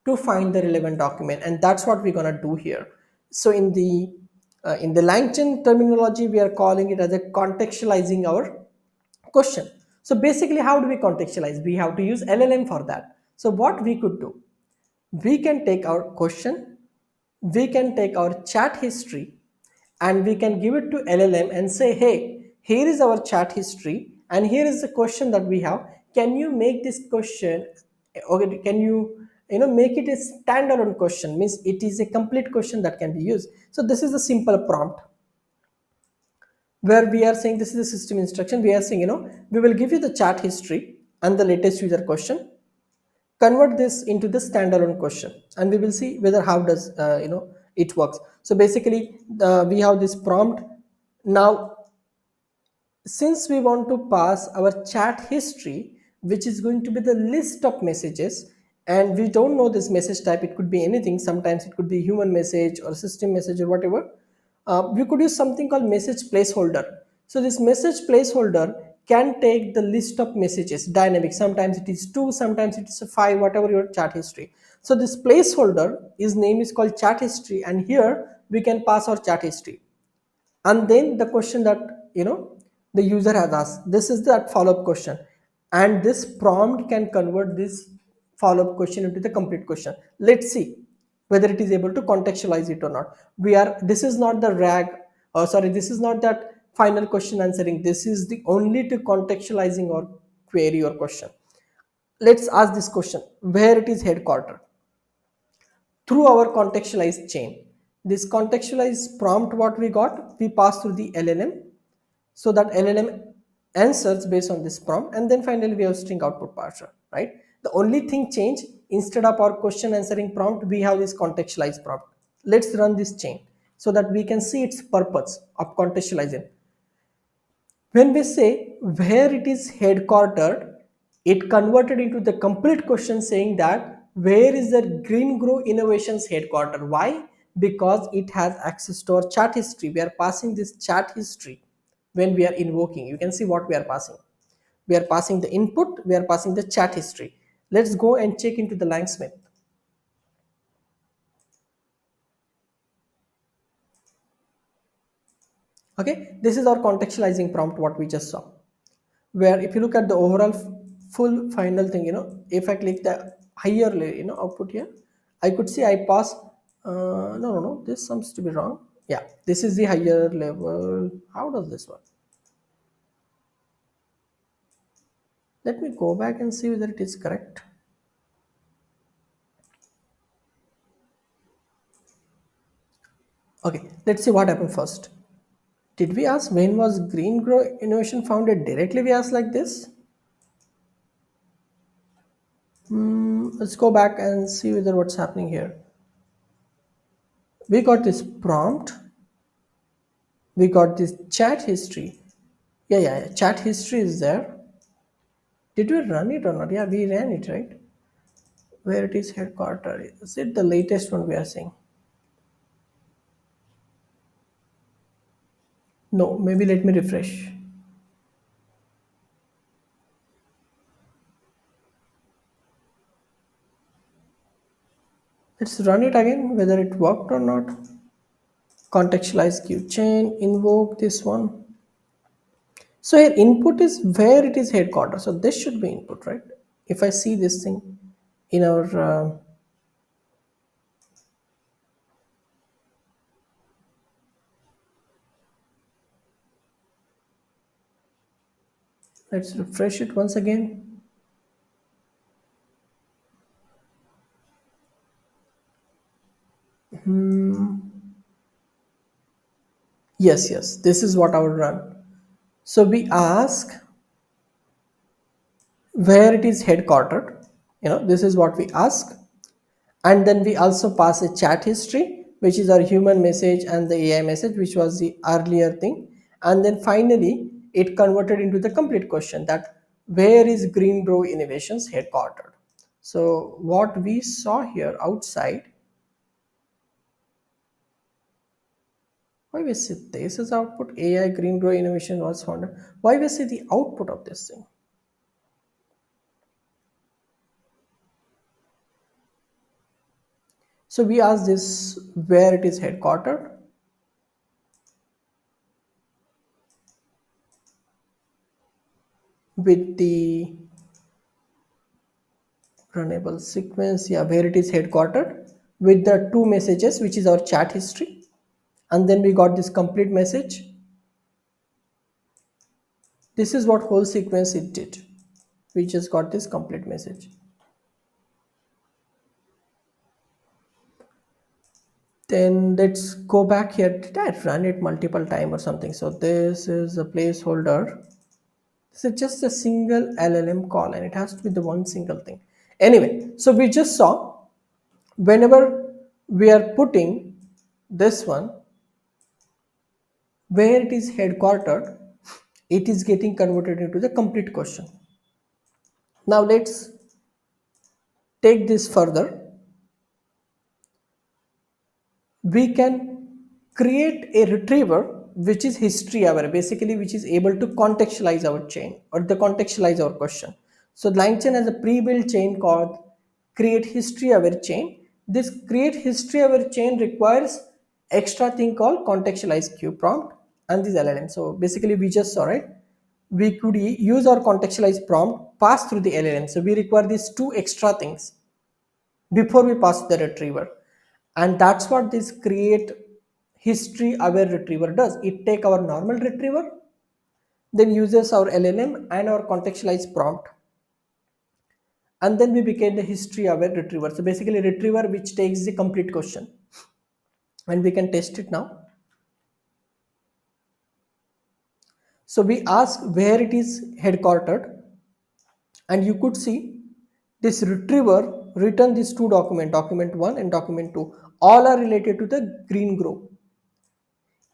to find the relevant document, and that's what we're going to do here. So in the Langchain terminology, we are calling it as a contextualizing our question. So basically, how do we contextualize? We have to use LLM for that. So what we could do, we can take our question, we can take our chat history, and we can give it to LLM and say, hey, here is our chat history and here is the question that we have. Can you make this question, or can you make it a standalone question, means it is a complete question that can be used. So this is a simple prompt where we are saying, this is a system instruction. We are saying, we will give you the chat history and the latest user question, convert this into the standalone question, and we will see whether how does it works. So basically we have this prompt. Now since we want to pass our chat history, which is going to be the list of messages, and we don't know this message type, it could be anything, sometimes it could be human message or system message or whatever, we could use something called message placeholder. So this message placeholder can take the list of messages dynamic, sometimes it is 2, sometimes it is 5, whatever your chat history. So this placeholder, his name is called chat history, and here we can pass our chat history, and then the question that the user has asked, this is that follow-up question, and this prompt can convert this follow-up question into the complete question. Let's see whether it is able to contextualize it or not. This is not the RAG, or sorry, this is not that final question answering, this is the only to contextualizing or query or question. Let's ask this question, where it is headquartered, through our contextualized chain. This contextualized prompt what we got, we pass through the LLM, so that LLM answers based on this prompt, and then finally we have string output parser, right? The only thing change, instead of our question answering prompt, we have this contextualized prompt. Let's run this chain so that we can see its purpose of contextualizing. When we say where it is headquartered, it converted into the complete question saying that where is the Green Grow Innovations headquarter? Why? Because it has access to our chat history. We are passing this chat history when we are invoking. You can see what we are passing. We are passing the input, we are passing the chat history. Let's go and check into the Langsmith. Okay, this is our contextualizing prompt what we just saw. Where if you look at the overall full final thing, if I click the higher output here. I could see I pass. No, this seems to be wrong. Yeah, this is the higher level. How does this work? Let me go back and see whether it is correct. Okay, let's see what happened first. Did we ask when was green grow innovation founded? Directly we asked like this. Let's go back and see whether what's happening here. We got this prompt. We got this chat history. Yeah. Chat history is there. Did we run it or not? Yeah, we ran it, right? Where it is headquartered. Is it the latest one we are seeing? No, maybe let me refresh. Let's run it again, whether it worked or not. Contextualize queue chain, invoke this one. So here input is where it is headquartered. So this should be input, right? If I see this thing in our, let's refresh it once again. Yes, this is what I would run. So we ask where it is headquartered. This is what we ask. And then we also pass a chat history, which is our human message and the AI message, which was the earlier thing. And then finally, it converted into the complete question that where is Greenbrow Innovations headquartered? So what we saw here outside, why we see this as output, AI Greenbrow Innovation was founded. Why we see the output of this thing? So we ask this where it is headquartered with the runnable sequence, yeah, where it is headquartered with the two messages, which is our chat history. And then we got this complete message. This is what whole sequence it did. We just got this complete message. Then let's go back here. Did I run it multiple time or something? So this is a placeholder. This is just a single LLM call and it has to be the one single thing. Anyway, so we just saw whenever we are putting this one where it is headquartered, it is getting converted into the complete question. Now let's take this further. We can create a retriever which is history aware, basically which is able to contextualize our chain or the contextualize our question. So Langchain has a pre-built chain called create history aware chain. This create history aware chain requires extra thing called contextualize queue prompt and this LLM. So basically we just saw, right, we could use our contextualize prompt pass through the LLM. So we require these two extra things before we pass the retriever, and that's what this create history aware retriever does. It take our normal retriever, then uses our LLM and our contextualized prompt, and then we became the history aware retriever. So basically retriever which takes the complete question, and we can test it now. So we ask where it is headquartered, and you could see this retriever return these two document 1 and document 2, all are related to the green group.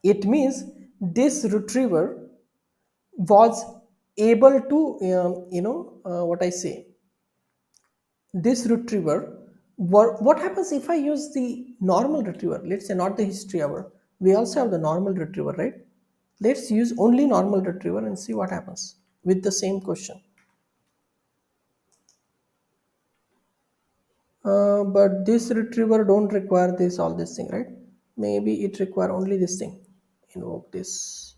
It means this retriever was able to what I say, this retriever, what happens if I use the normal retriever, let's say not the history hour, we also have the normal retriever, right? Let's use only normal retriever and see what happens with the same question. But this retriever don't require this all this thing, right? Maybe it require only this thing, invoke this.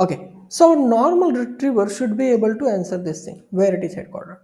Okay, so normal retriever should be able to answer this thing where it is headquartered.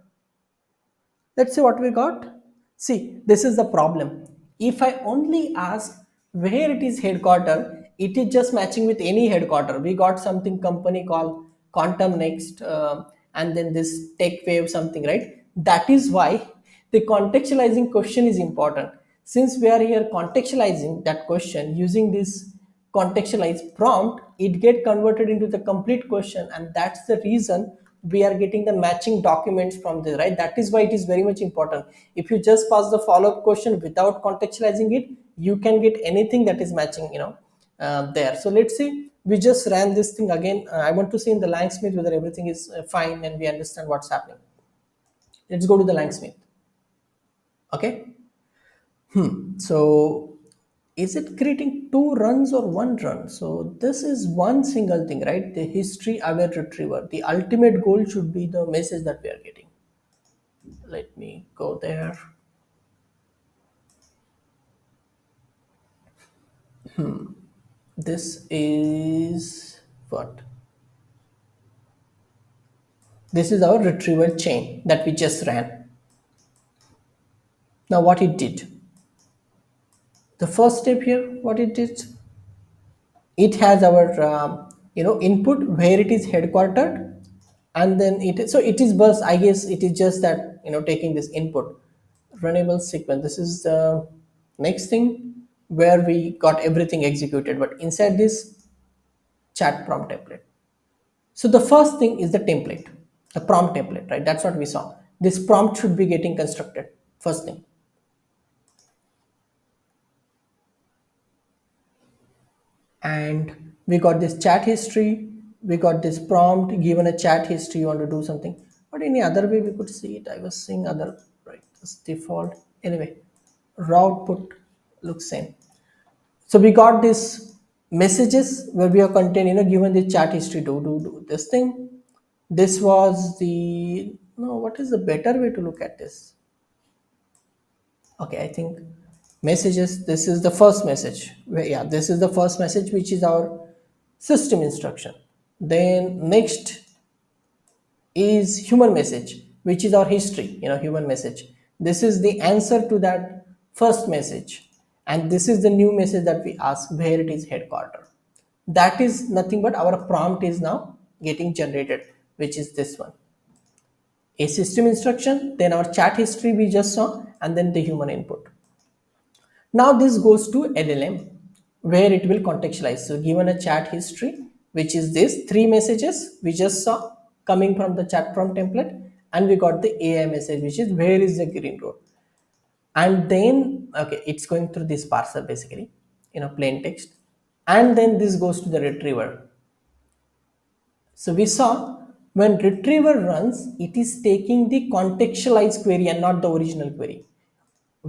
Let's see what we got. See, this is the problem. If I only ask where it is headquarter, it is just matching with any headquarter. We got something company called Quantum Next, and then this Tech Wave something, right? That is why the contextualizing question is important. Since we are here contextualizing that question using this contextualized prompt, it get converted into the complete question, and that's the reason we are getting the matching documents from this, right? That is why it is very much important. If you just pass the follow-up question without contextualizing it, you can get anything that is matching, there. So let's see, we just ran this thing again. I want to see in the Langsmith whether everything is fine and we understand what's happening. Let's go to the Langsmith. Okay, so is it creating two runs or one run? So this is one single thing, right? The history aware retriever. The ultimate goal should be the message that we are getting. Let me go there. This is what? This is our retrieval chain that we just ran. Now what it did? The first step here, what it did? It has our input where it is headquartered, and then it is bus. I guess it is just that taking this input runnable sequence. This is the next thing where we got everything executed, but inside this chat prompt template. So the first thing is the template, the prompt template, right? That's what we saw. This prompt should be getting constructed first thing. And we got this chat history, we got this prompt given a chat history. You want to do something, but any other way we could see it. I was seeing other, right? This default. Anyway, raw output looks same. So we got this messages where we are contained, given the chat history. Do this thing. This was the, no, what is the better way to look at this? Okay, I think messages, this is the first message. Yeah, this is the first message, which is our system instruction. Then next is human message, which is our history, human message. This is the answer to that first message, and this is the new message that we ask where it is headquarter. That is nothing but our prompt is now getting generated, which is this one, a system instruction, then our chat history we just saw, and then the human input. Now this goes to LLM where it will contextualize. So given a chat history, which is this three messages we just saw coming from the chat prompt template, and we got the AI message, which is where is the green road. And then, okay, it's going through this parser basically, plain text. And then this goes to the retriever. So we saw when retriever runs, it is taking the contextualized query and not the original query.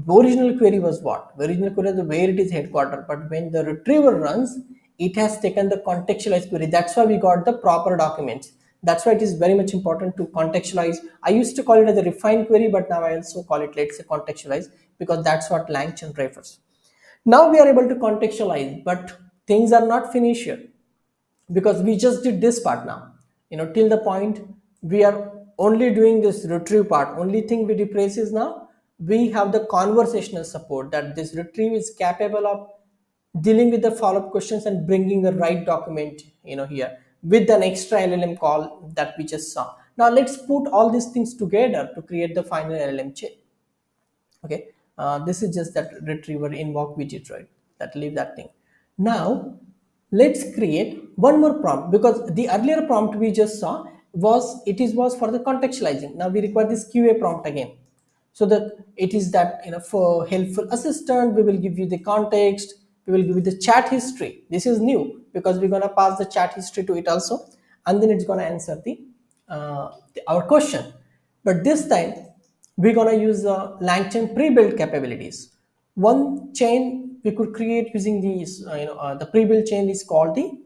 Original query was what? The original query is where it is headquartered, but when the retriever runs, it has taken the contextualized query. That's why we got the proper documents. That's why it is very much important to contextualize. I used to call it as a refined query, but now I also call it, let's say, contextualize, because that's what Langchain refers. Now we are able to contextualize, but things are not finished here, because we just did this part. Now till the point we are only doing this retrieve part. Only thing we replace is now we have the conversational support, that this retrieve is capable of dealing with the follow-up questions and bringing the right document here with an extra LLM call that we just saw. Now let's put all these things together to create the final LLM chain. Okay, this is just that retriever invoke widget, right? That leave that thing. Now let's create one more prompt, because the earlier prompt we just saw was for the contextualizing. Now we require this QA prompt again, so that it is that for helpful assistant we will give you the context, we will give you the chat history. This is new because we're going to pass the chat history to it also, and then it's going to answer our question. But this time we're going to use Langchain pre-built capabilities. One chain we could create using these, the pre-built chain is called the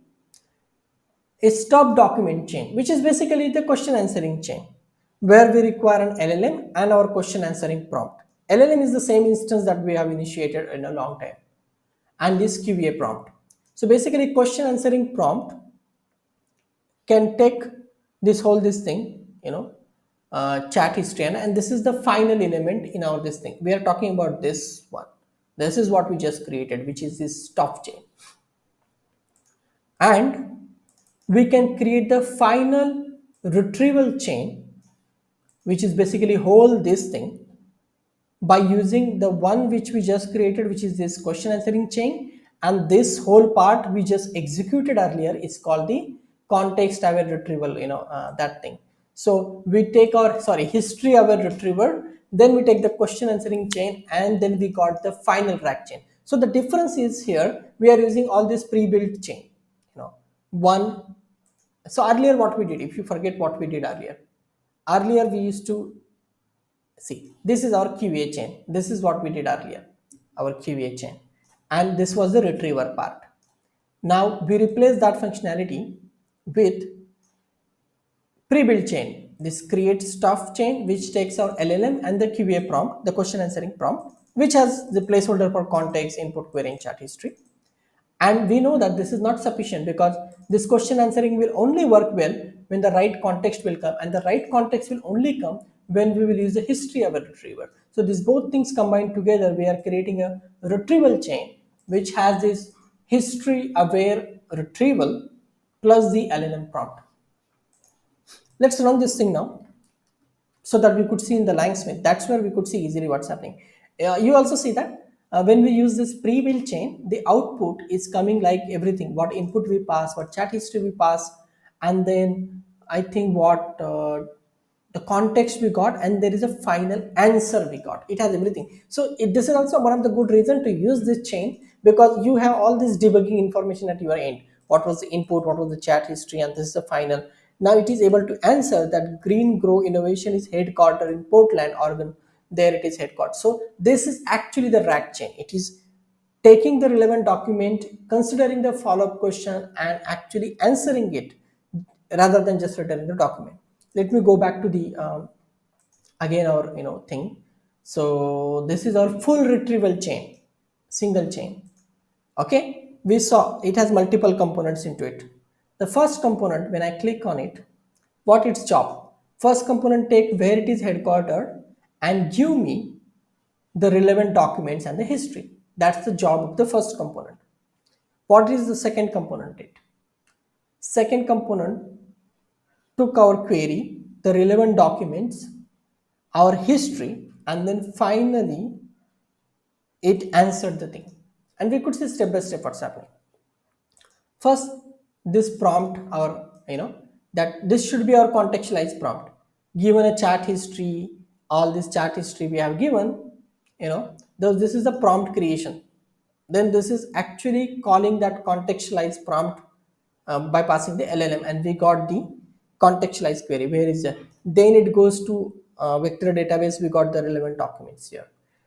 a stop document chain, which is basically the question answering chain, where we require an LLM and our question answering prompt. LLM is the same instance that we have initiated in a long time, and this QA prompt. So basically question answering prompt can take this thing, chat history, and this is the final element in our this thing. We are talking about this one. This is what we just created, which is this stop chain. And we can create the final retrieval chain, which is basically whole this thing, by using the one which we just created, which is this question answering chain, and this whole part we just executed earlier is called the context aware retrieval, that thing. So we take our history aware retriever, then we take the question answering chain, and then we got the final RAG chain. So the difference is here we are using all this pre-built chain, one. So earlier what we did, if you forget what we did earlier we used to see, this is our QA chain. This is what we did earlier, our QA chain. And this was the retriever part. Now we replace that functionality with pre-built chain. This creates stuff chain, which takes our LLM and the QA prompt, the question answering prompt, which has the placeholder for context, input, query, and chat history. And we know that this is not sufficient, because this question answering will only work well when the right context will come, and the right context will only come when we will use the history of a retriever. So these both things combined together, we are creating a retrieval chain which has this history aware retrieval plus the LLM prompt. Let's run this thing now, so that we could see in the Langchain. That's where we could see easily what's happening. You also see that when we use this pre-built chain, the output is coming like everything, what input we pass, what chat history we pass, and then I think what the context we got, and there is a final answer we got. It has everything. So this is also one of the good reason to use this chain, because you have all this debugging information at your end. What was the input, what was the chat history, and this is the final. Now it is able to answer that Green Grow Innovation is headquartered in Portland, Oregon. There it is headquartered. So this is actually the RAG chain. It is taking the relevant document, considering the follow-up question, and actually answering it rather than just returning the document. Let me go back to the again our thing. So this is our full retrieval chain, single chain. Okay, we saw it has multiple components into it. The first component, when I click on it, what its job? First component, take where it is headquartered and give me the relevant documents and the history. That's the job of the first component. What is the second component? It second component took our query, the relevant documents, our history, and then finally it answered the thing. And we could see step by step what's happening. First, this prompt, our that this should be our contextualized prompt. Given a chat history, all this chat history we have given, this is the prompt creation. Then this is actually calling that contextualized prompt by passing the LLM, and we got the contextualized query. Where is that? Then it goes to vector database. We got the relevant documents here.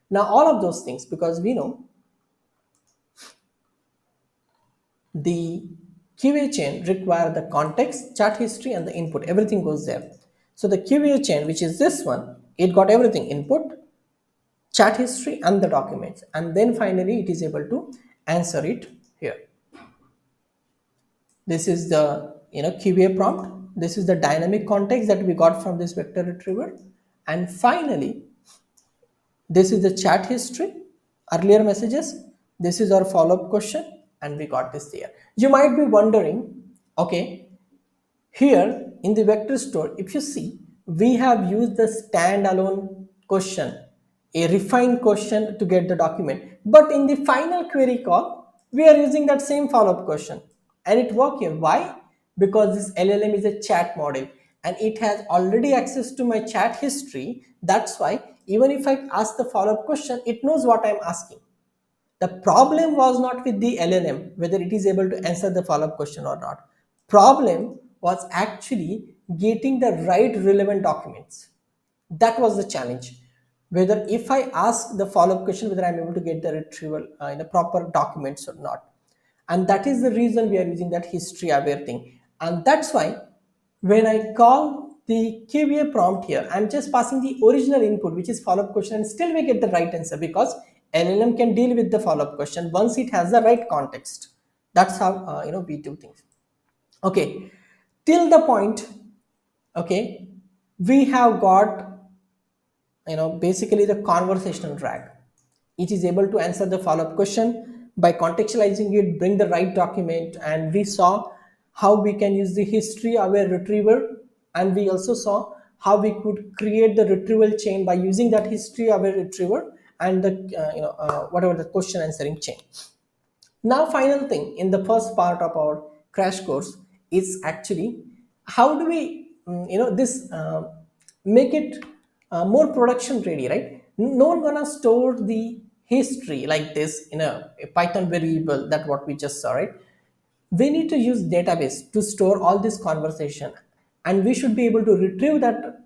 Now all of those things, because we know the QA chain require the context, chat history, and the input. Everything goes there. So the QA chain, which is this one, it got everything: input, chat history, and the documents. And then finally it is able to answer it here. This is the QA prompt. This is the dynamic context that we got from this vector retriever. And finally, this is the chat history, earlier messages. This is our follow-up question, and we got this there. You might be wondering, okay, here in the vector store, if you see, we have used the standalone question, a refined question to get the document. But in the final query call, we are using that same follow-up question, and it works here. Why? Because this LLM is a chat model, and it has already access to my chat history. That's why even if I ask the follow-up question, it knows what I'm asking. The problem was not with the LLM, whether it is able to answer the follow-up question or not. Problem was actually getting the right relevant documents. That was the challenge. Whether if I ask the follow-up question, whether I'm able to get the retrieval in the proper documents or not. And that is the reason we are using that history aware thing. And that's why when I call the QA prompt here, I'm just passing the original input, which is follow-up question, and still we get the right answer, because LLM can deal with the follow-up question once it has the right context. That's how we do things. Okay, till the point, okay, we have got, basically the conversational RAG. It is able to answer the follow-up question by contextualizing it, bring the right document, and we saw how we can use the history aware retriever, and we also saw how we could create the retrieval chain by using that history aware retriever and the whatever the question answering chain. Now, final thing in the first part of our crash course is actually how do we, this make it more production ready, right? No one gonna store the history like this in a Python variable that what we just saw, right? We need to use database to store all this conversation, and we should be able to retrieve that,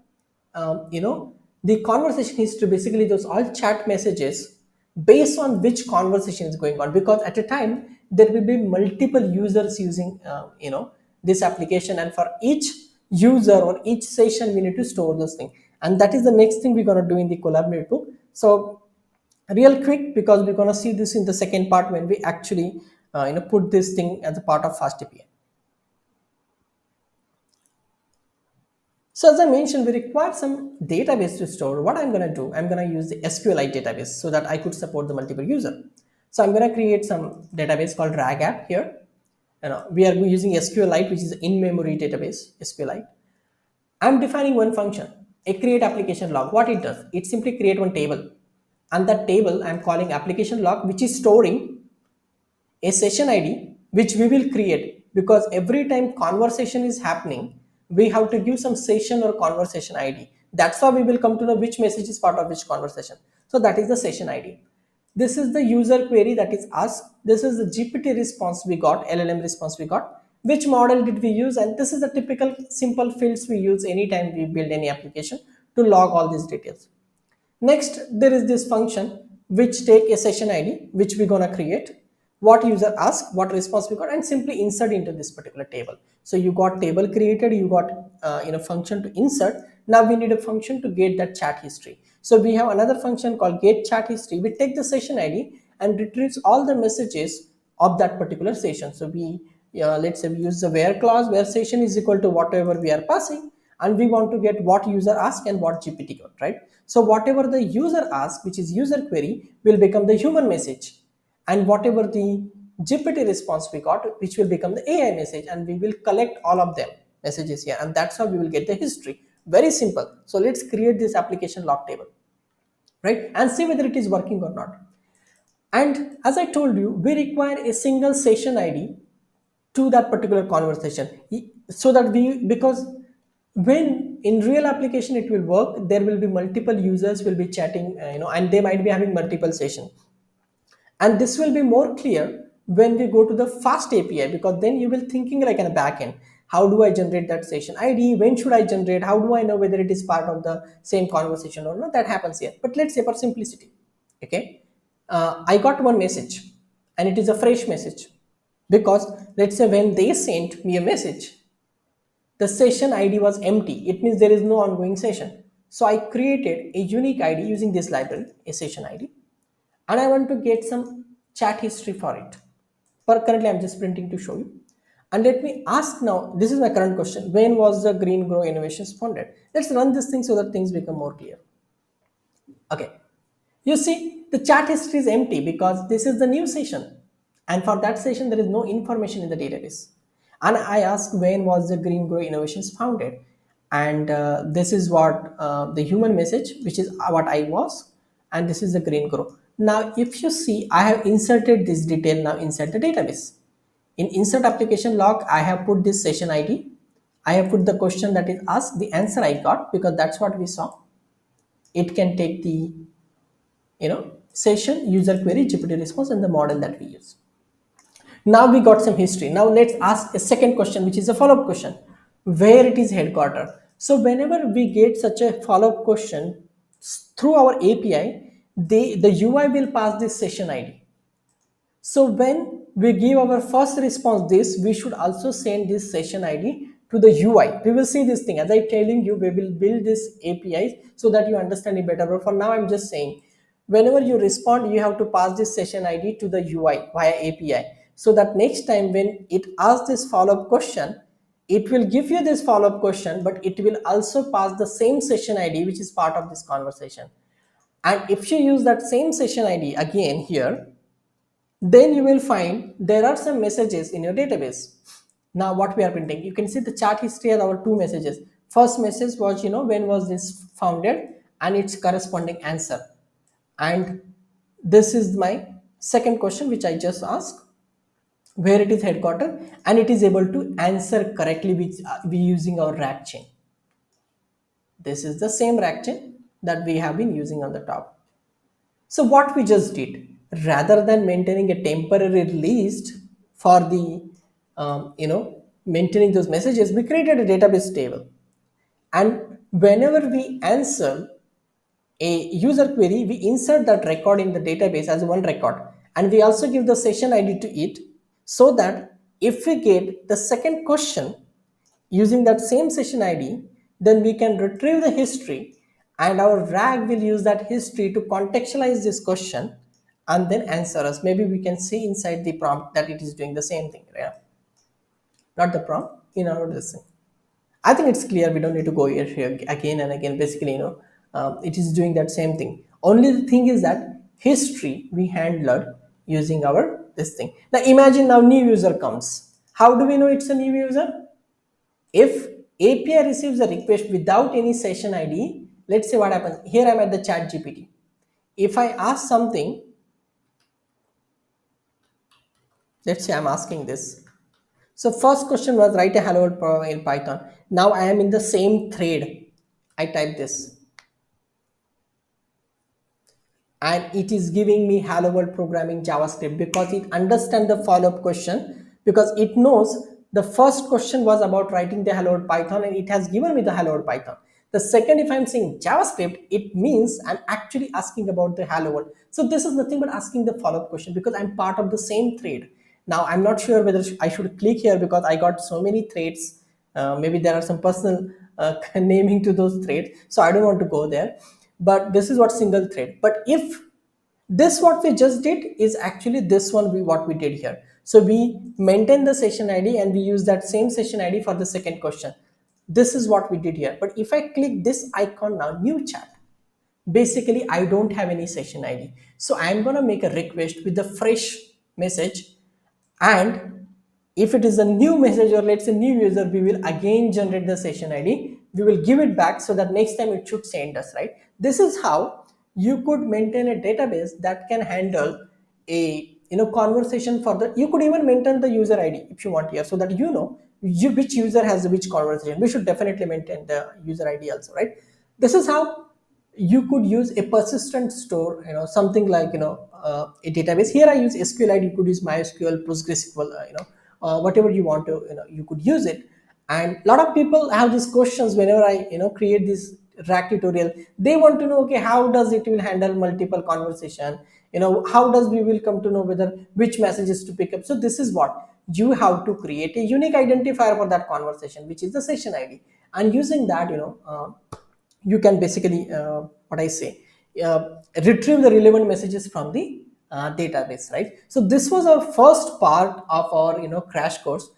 the conversation history, basically those all chat messages based on which conversation is going on, because at a time there will be multiple users using this application, and for each user or each session we need to store those things. And that is the next thing we're going to do in the collaborate book. So real quick, because we're going to see this in the second part when we actually put this thing as a part of FastAPI. So as I mentioned, we require some database to store. What I'm going to do, I'm going to use the SQLite database so that I could support the multiple user. So I'm going to create some database called RAG app here. We are using SQLite, which is in-memory database, SQLite. I'm defining one function, a create application log. What it does, it simply create one table, and that table I'm calling application log, which is storing a session ID which we will create, because every time conversation is happening, we have to give some session or conversation ID. That's how we will come to know which message is part of which conversation. So that is the session ID. This is the user query that is asked. This is the GPT response we got, LLM response we got. Which model did we use? And this is the typical simple fields we use anytime we build any application to log all these details. Next, there is this function which take a session ID which we're gonna create, what user asked, what response we got, and simply insert into this particular table. So you got table created, you got function to insert. Now we need a function to get that chat history. So we have another function called get chat history. We take the session ID and retrieves all the messages of that particular session. So we let's say we use the where clause where session is equal to whatever we are passing, and we want to get what user asked and what GPT got, right? So whatever the user asked, which is user query, will become the human message, and whatever the GPT response we got, which will become the AI message, and we will collect all of them messages here, and that's how we will get the history. Very simple. So let's create this application log table, right, and see whether it is working or not. And as I told you, we require a single session ID to that particular conversation, so that because when in real application it will work, there will be multiple users will be chatting, and they might be having multiple sessions. And this will be more clear when we go to the fast API, because then you will thinking like in a backend. How do I generate that session ID? When should I generate? How do I know whether it is part of the same conversation or not? That happens here. But let's say for simplicity, okay, I got one message and it is a fresh message, because let's say when they sent me a message, the session ID was empty. It means there is no ongoing session. So I created a unique ID using this library, a session ID, and I want to get some chat history for it. But currently I'm just printing to show you. And let me ask now, this is my current question. When was the Green Grow Innovations founded? Let's run this thing so that things become more clear. Okay. You see, the chat history is empty because this is the new session. And for that session, there is no information in the database. And I asked when was the Green Grow Innovations founded? And this is what the human message, which is what I was. And this is the Green Grow. Now, if you see, I have inserted this detail now inside the database. In insert application log, I have put this session ID. I have put the question that is asked, the answer I got, because that's what we saw. It can take the session, user query, GPT response, and the model that we use. Now we got some history. Now let's ask a second question, which is a follow-up question, where it is headquartered. So whenever we get such a follow-up question through our API, the UI will pass this session ID. So when we give our first response this, we should also send this session ID to the UI. We will see this thing. As I telling you, we will build this APIs so that you understand it better. But for now, I'm just saying, whenever you respond, you have to pass this session ID to the UI via API. So that next time when it asks this follow-up question, it will give you this follow-up question, but it will also pass the same session ID which is part of this conversation. And if you use that same session ID again here, then you will find there are some messages in your database. Now what we are printing, you can see the chat history has our two messages. First message was, when was this founded, and its corresponding answer. And this is my second question which I just asked, where it is headquartered, and it is able to answer correctly with we using our RAG chain. This is the same RAG chain that we have been using on the top. So what we just did, rather than maintaining a temporary list for the maintaining those messages, we created a database table. And whenever we answer a user query, we insert that record in the database as one record, and we also give the session ID to it, so that if we get the second question using that same session ID, then we can retrieve the history, and our RAG will use that history to contextualize this question and then answer us. Maybe we can see inside the prompt that it is doing the same thing, right? Not the prompt, in our this thing. I think it's clear. We don't need to go here again and again. Basically, it is doing that same thing. Only the thing is that history we handled using our this thing. Now imagine now new user comes. How do we know it's a new user? If API receives a request without any session ID, let's say what happens. Here I'm at the chat GPT. If I ask something, let's say I'm asking this. So first question was write a hello world in Python. Now I am in the same thread. I type this, and it is giving me hello world programming JavaScript, because it understands the follow-up question, because it knows the first question was about writing the hello world Python, and it has given me the hello world Python. The second, if I'm saying JavaScript, it means I'm actually asking about the hello world. So this is nothing but asking the follow-up question, because I'm part of the same thread. Now I'm not sure whether I should click here, because I got so many threads. Maybe there are some personal naming to those threads, so I don't want to go there. But this is what single thread. But if this what we just did is actually this one, what we did here. So we maintain the session ID and we use that same session ID for the second question. This is what we did here. But if I click this icon now, new chat, basically I don't have any session ID. So I'm gonna make a request with the fresh message, and if it is a new message, or let's say new user, we will again generate the session ID. We will give it back, so that next time it should send us, right? This is how you could maintain a database that can handle a conversation for the. You could even maintain the user ID if you want here, so that which user has which conversation. We should definitely maintain the user ID also, right? This is how you could use a persistent store, something like a database. Here I use SQLite. You could use MySQL, PostgreSQL, whatever you want to, you could use it. And a lot of people have these questions whenever I create this RAG tutorial. They want to know, okay, how does it will handle multiple conversation, how does we will come to know whether which messages to pick up. So this is what you have to create a unique identifier for that conversation, which is the session ID. And using that, you can basically what I say, retrieve the relevant messages from the database, right? So this was our first part of our crash course.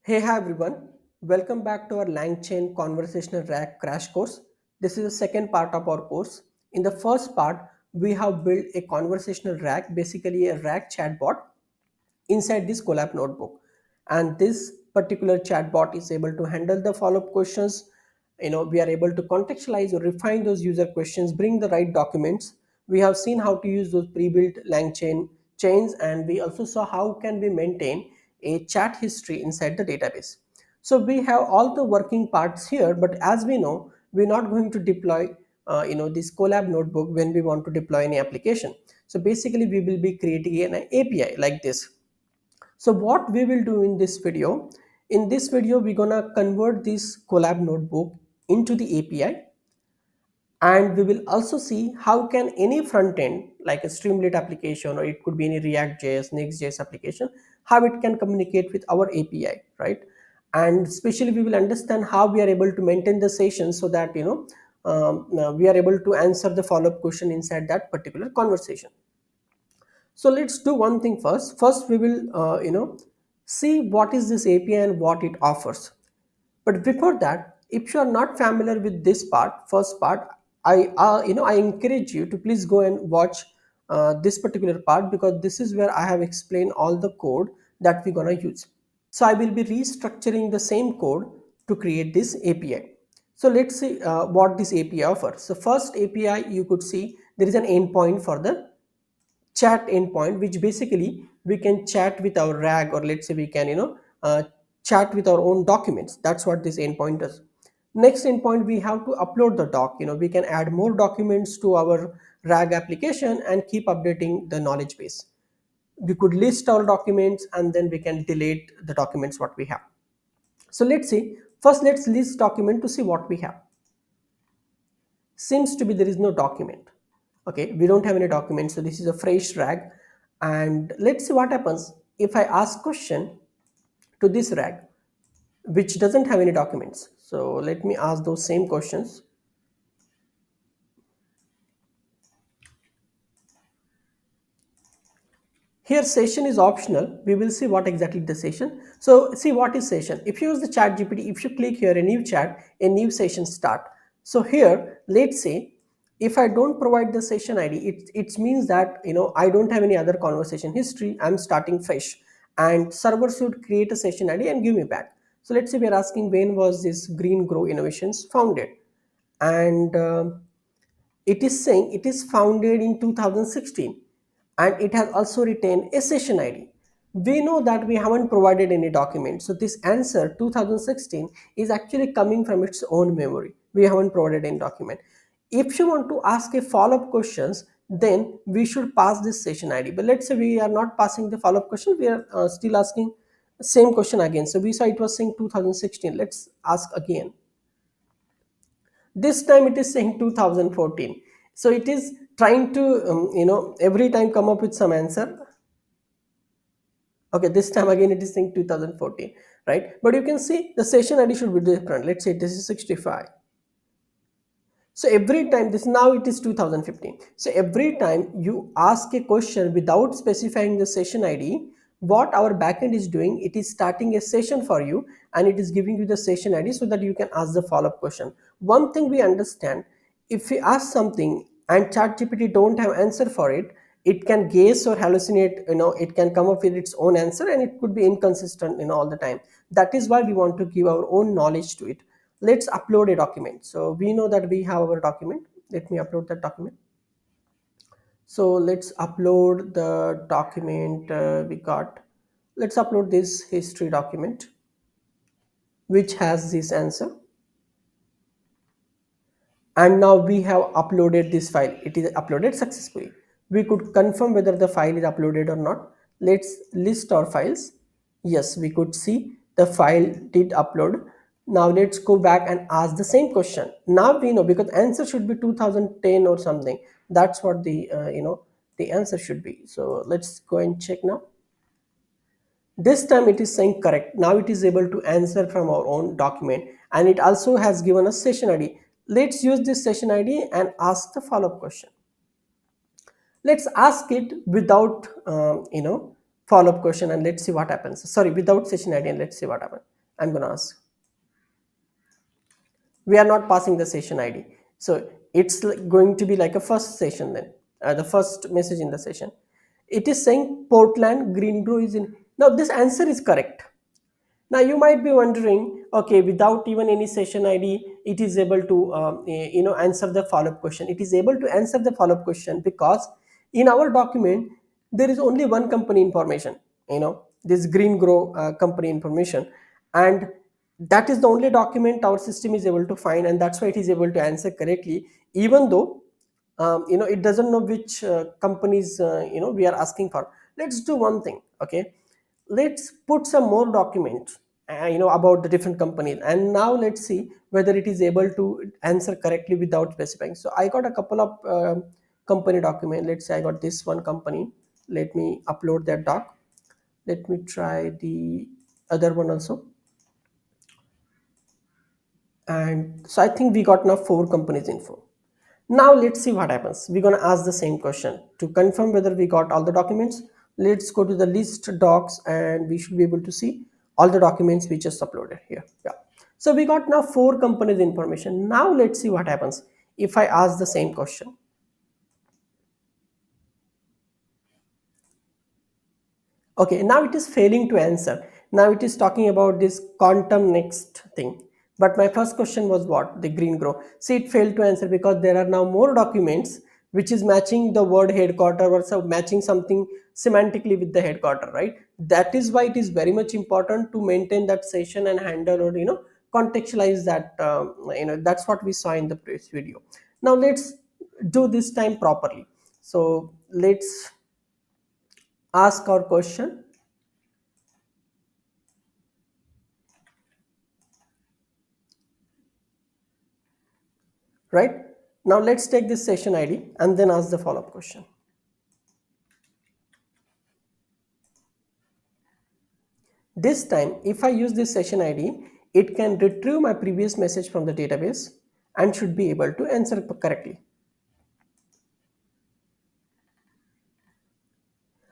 Hey, hi everyone, welcome back to our Langchain conversational RAG crash course. This is the second part of our course. In the first part, we have built a conversational RAG, basically a RAG chatbot inside this Colab notebook. And this particular chatbot is able to handle the follow-up questions. We are able to contextualize or refine those user questions, bring the right documents. We have seen how to use those pre-built Langchain chains, and we also saw how can we maintain a chat history inside the database. So we have all the working parts here, but as we know, we're not going to deploy this Colab notebook when we want to deploy any application. So basically we will be creating an API like this. So what we will do in this video, we're gonna convert this Colab notebook into the API, and we will also see how can any front end like a Streamlit application, or it could be any React.js, Next.js application, how it can communicate with our API, right? And especially we will understand how we are able to maintain the session, so that we are able to answer the follow-up question inside that particular conversation. So let's do one thing first. First, we will, see what is this API and what it offers. But before that, if you are not familiar with this part, first part, I encourage you to please go and watch this particular part, because this is where I have explained all the code that we're gonna use. So I will be restructuring the same code to create this API. So let's see what this API offers. So first API, you could see there is an endpoint for the chat endpoint, which basically we can chat with our RAG, or let's say we can chat with our own documents. That's what this endpoint does. Next endpoint, we have to upload the doc. We can add more documents to our RAG application and keep updating the knowledge base. We could list our documents and then we can delete the documents what we have. So let's see, first let's list document to see what we have. Seems to be there is no document. Okay, we don't have any document, so this is a fresh rag. And let's see what happens if I ask question to this rag which doesn't have any documents. So let me ask those same questions. Here session is optional. We will see what exactly the session. So see what is session. If you use the chat GPT, if you click here a new chat, a new session start. So here, let's say if I don't provide the session ID, it means that I don't have any other conversation history. I'm starting fresh, and server should create a session ID and give me back. So let's say we are asking when was this Green Grow Innovations founded, and it is saying it is founded in 2016, and it has also retained a session ID. We know that we haven't provided any document. So this answer 2016 is actually coming from its own memory. We haven't provided any document. If you want to ask a follow-up questions, then we should pass this session ID. But let's say we are not passing the follow-up question. We are still asking same question again. So we saw it was saying 2016. Let's ask again. This time it is saying 2014. So it is trying to every time come up with some answer. Okay, this time again it is saying 2014, right? But you can see the session ID should be different. Let's say this is 65. So every time, this now it is 2015. So every time you ask a question without specifying the session ID, what our backend is doing, it is starting a session for you and it is giving you the session ID so that you can ask the follow-up question. One thing we understand, if we ask something and ChatGPT don't have answer for it, it can guess or hallucinate, it can come up with its own answer and it could be inconsistent, all the time. That is why we want to give our own knowledge to it. Let's upload a document. So we know that we have our document. Let me upload that document. So let's upload the document we got. Let's upload this history document which has this answer. And now we have uploaded this file. It is uploaded successfully. We could confirm whether the file is uploaded or not. Let's list our files. Yes, we could see the file did upload. Now let's go back and ask the same question. Now we know, because answer should be 2010 or something. That's what the answer should be. So let's go and check now. This time it is saying correct. Now it is able to answer from our own document, and it also has given us session ID. Let's use this session ID and ask the follow-up question. Let's ask it without follow-up question, and let's see what happens. Sorry, without session ID, and let's see what happens. I'm gonna ask. We are not passing the session ID, so it's going to be like a first session then, the first message in the session. It is saying Portland Green Grow is in. Now this answer is correct. Now you might be wondering, okay, without even any session ID, it is able to answer the follow-up question. It is able to answer the follow-up question because in our document there is only one company information. This Green Grow company information, and that is the only document our system is able to find, and that's why it is able to answer correctly, even though it doesn't know which companies we are asking for. Let's do one thing. Okay, let's put some more documents about the different companies, and now let's see whether it is able to answer correctly without specifying. So I got a couple of company document. Let's say I got this one company. Let me upload that doc. Let me try the other one also. And so I think we got now 4 companies info. Now let's see what happens. We're going to ask the same question to confirm whether we got all the documents. let's go to the list docs, and we should be able to see all the documents we just uploaded here. Yeah. So we got now 4 companies information. Now let's see what happens if I ask the same question. Okay, now it is failing to answer. Now it is talking about this quantum next thing. But my first question was what? The green grow. See, it failed to answer because there are now more documents which is matching the word headquarter or matching something semantically with the headquarter, right? That is why it is very much important to maintain that session and handle, or contextualize that. That's what we saw in the previous video. Now let's do this time properly. So let's ask our question. Right? Now let's take this session ID and then ask the follow-up question. This time, if I use this session ID, it can retrieve my previous message from the database and should be able to answer correctly.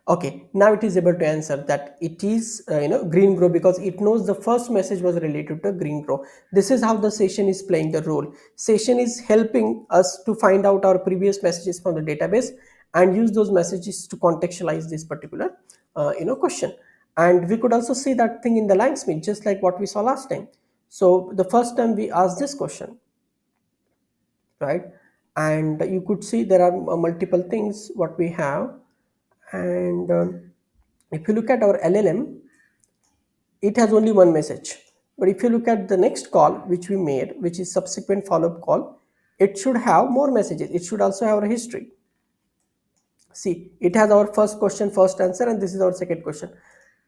Okay, now it is able to answer that it is green grow, because it knows the first message was related to green grow. This is how the session is playing the role. Session is helping us to find out our previous messages from the database and use those messages to contextualize this particular question. And we could also see that thing in the Langsmith, just like what we saw last time. So the first time we asked this question, right, and you could see there are multiple things what we have. And if you look at our LLM, it has only one message. But if you look at the next call which we made, which is subsequent follow-up call, it should have more messages. It should also have a history. See, it has our first question, first answer, and this is our second question.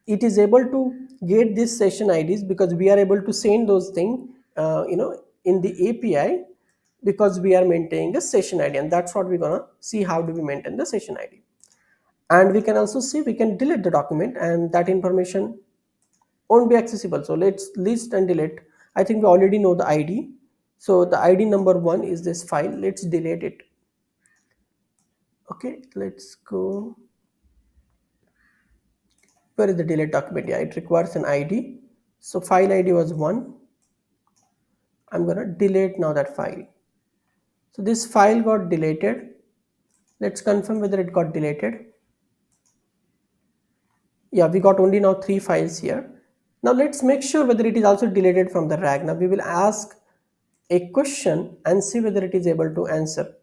It is able to get these session IDs because we are able to send those things, in the API, because we are maintaining a session ID, and that's what we're gonna see. How do we maintain the session ID? And we can also see we can delete the document, and that information won't be accessible. So let's list and delete. I think we already know the ID. So the ID number 1 is this file. Let's delete it. Okay, let's go. Where is the delete document? Yeah, it requires an ID. So file ID was 1. I'm gonna delete now that file. So this file got deleted. Let's confirm whether it got deleted. Yeah, we got only now 3 files here. Now let's make sure whether it is also deleted from the RAG. Now we will ask a question and see whether it is able to answer,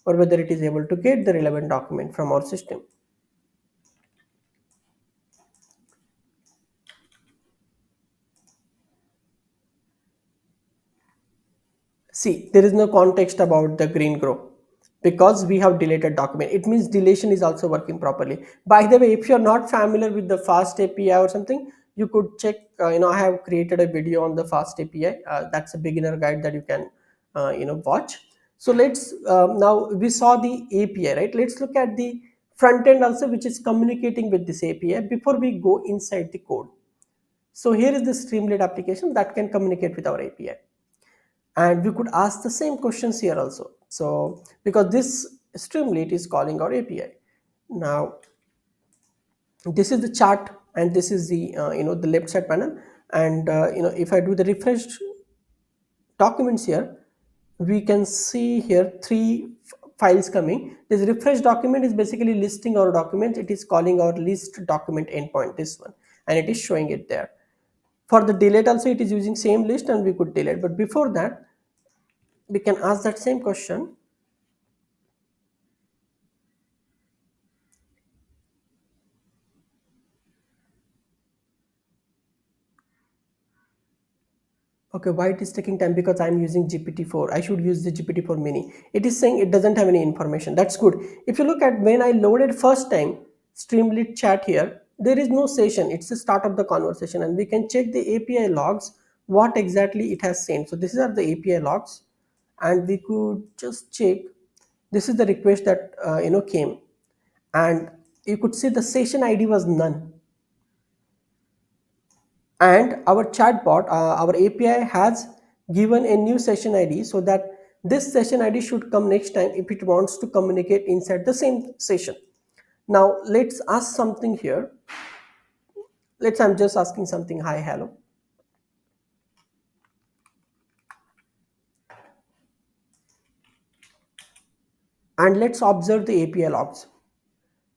or whether it is able to get the relevant document from our system. See, there is no context about the green grow because we have deleted document. It means deletion is also working properly. By the way, if you're not familiar with the FastAPI or something, you could check. I have created a video on the FastAPI. That's a beginner guide that you can, watch. So let's now we saw the API, right? Let's look at the front end also, which is communicating with this API before we go inside the code. So here is the Streamlit application that can communicate with our API. And we could ask the same questions here also. So because this Streamlit is calling our API. Now this is the chart, and this is the the left side panel. And if I do the refresh documents here, we can see here 3 files coming. This refresh document is basically listing our document. It is calling our list document endpoint, this one, and it is showing it there. For the delete also, it is using same list, and we could delete. But before that, we can ask that same question. Okay, why it is taking time? Because I'm using GPT-4. I should use the GPT-4 mini. It is saying it doesn't have any information. That's good. If you look at when I loaded first time Streamlit chat here, there is no session. It's the start of the conversation, and we can check the API logs, what exactly it has sent. So this are the API logs, and we could just check. This is the request that came, and you could see the session ID was none. And our chatbot, our API has given a new session ID, so that this session ID should come next time if it wants to communicate inside the same session. Now let's ask something here. I'm just asking something, hi, hello. And let's observe the API logs.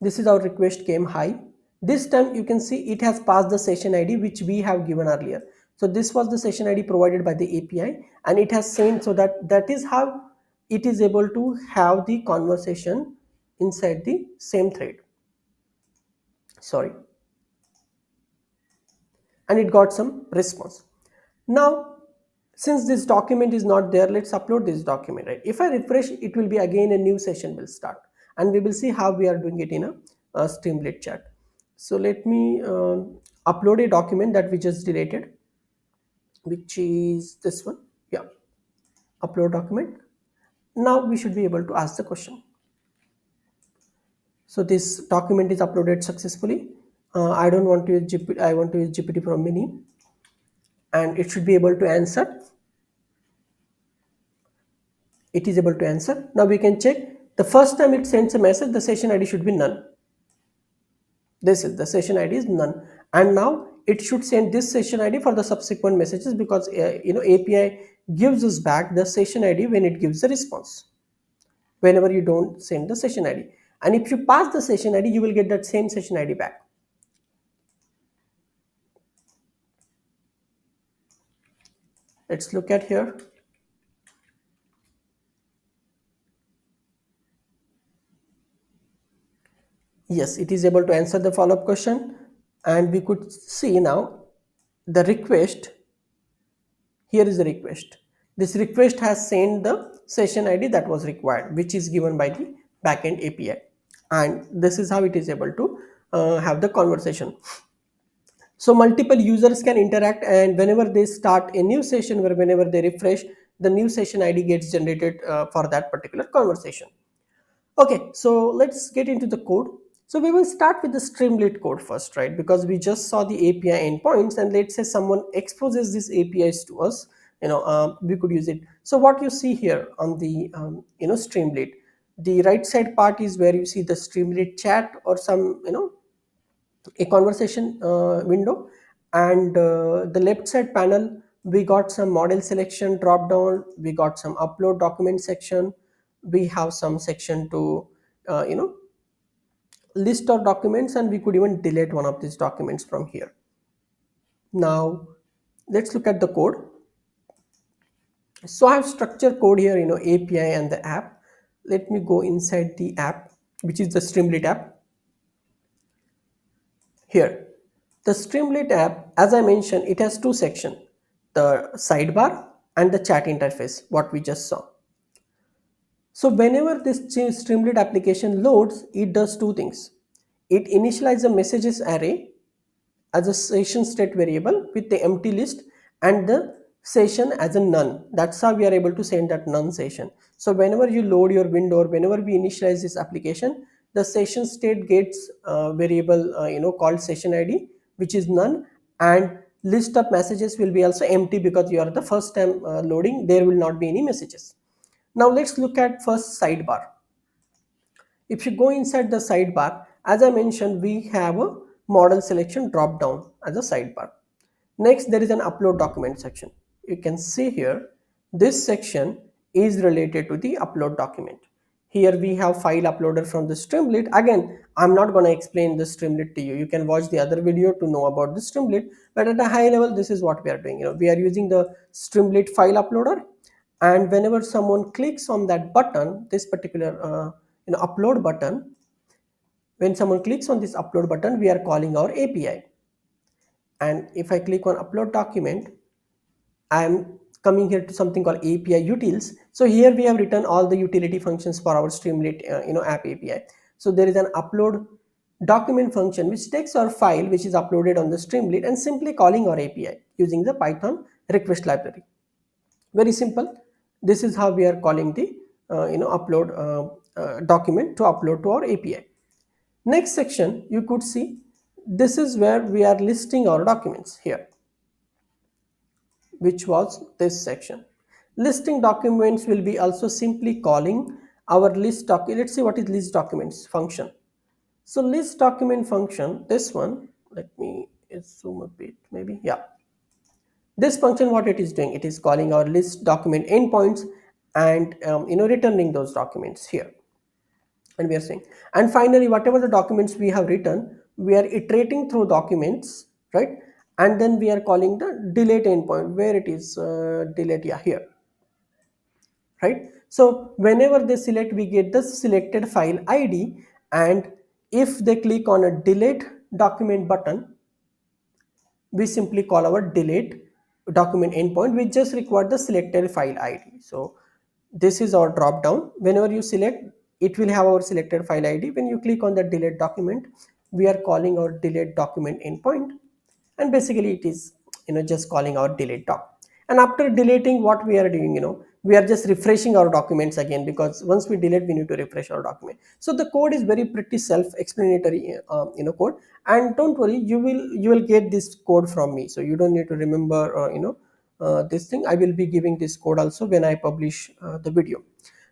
This is our request came high. This time you can see it has passed the session ID which we have given earlier. So this was the session ID provided by the API, and it has sent, so that is how it is able to have the conversation inside the same thread. Sorry. And it got some response. Now, since this document is not there, let's upload this document, right? If I refresh, it will be again a new session will start, and we will see how we are doing it in a Streamlit chat. So let me upload a document that we just deleted, which is this one. Yeah, upload document. Now we should be able to ask the question. So this document is uploaded successfully. I don't want to use GPT, I want to use GPT Pro Mini, and it should be able to answer. It is able to answer. Now we can check. The first time it sends a message, the session ID should be none. This is the session ID is none, and now it should send this session ID for the subsequent messages, because API gives us back the session ID when it gives the response. Whenever you don't send the session ID, and if you pass the session ID, you will get that same session ID back. Let's look at here. Yes, it is able to answer the follow-up question, and we could see now the request. Here is the request. This request has sent the session ID that was required, which is given by the backend API, and this is how it is able to have the conversation. So multiple users can interact, and whenever they start a new session, or whenever they refresh, the new session ID gets generated for that particular conversation. Okay, so let's get into the code. So we will start with the Streamlit code first, right? Because we just saw the API endpoints, and let's say someone exposes these APIs to us, we could use it. So what you see here on the Streamlit, the right side part is where you see the Streamlit chat or some a conversation window, and the left side panel, we got some model selection drop down, we got some upload document section, we have some section to uh, you know list of documents, and we could even delete one of these documents from here. Now let's look at the code. So I have structured code here, API and the app. Let me go inside the app, which is the Streamlit app. Here, the Streamlit app, as I mentioned, it has two sections, the sidebar and the chat interface, what we just saw. So whenever this Streamlit application loads, it does two things. It initializes a messages array as a session state variable with the empty list, and the session as a none. That's how we are able to send that none session. So whenever you load your window, or whenever we initialize this application, the session state gets variable called session ID, which is none, and list of messages will be also empty, because you are the first time loading, there will not be any messages. Now let's look at first sidebar. If you go inside the sidebar, as I mentioned, we have a model selection drop down as a sidebar. Next, there is an upload document section. You can see here, this section is related to the upload document. Here we have file uploaded from the Streamlit. Again, I'm not going to explain the Streamlit to you. You can watch the other video to know about the Streamlit. But at a high level, this is what we are doing. We are using the Streamlit file uploader, and whenever someone clicks on that button, this particular upload button, when someone clicks on this upload button, we are calling our API. And if I click on upload document, I am coming here to something called API utils. So here we have written all the utility functions for our Streamlit app API. So there is an upload document function which takes our file which is uploaded on the Streamlit and simply calling our API using the Python request library. Very simple. This is how we are calling the upload document to upload to our API. Next section, you could see, this is where we are listing our documents here, which was this section. Listing documents will be also simply calling our list document. Let's see what is list documents function. So list document function, this one, let me zoom a bit, maybe, yeah. This function, what it is doing, it is calling our list document endpoints and returning those documents here. And we are saying, and finally, whatever the documents we have written, we are iterating through documents, right? And then we are calling the delete endpoint, where it is delete, yeah, here, right? So whenever they select, we get the selected file ID, and if they click on a delete document button, we simply call our delete document endpoint. We just require the selected file ID. So this is our drop down. Whenever you select, it will have our selected file ID. When you click on the delete document, we are calling our delete document endpoint, and basically it is just calling our delete doc. And after deleting, what we are doing, we are just refreshing our documents again, because once we delete, we need to refresh our document. So the code is very pretty self-explanatory code. And don't worry, you will get this code from me, so you don't need to remember this thing. I will be giving this code also when I publish the video.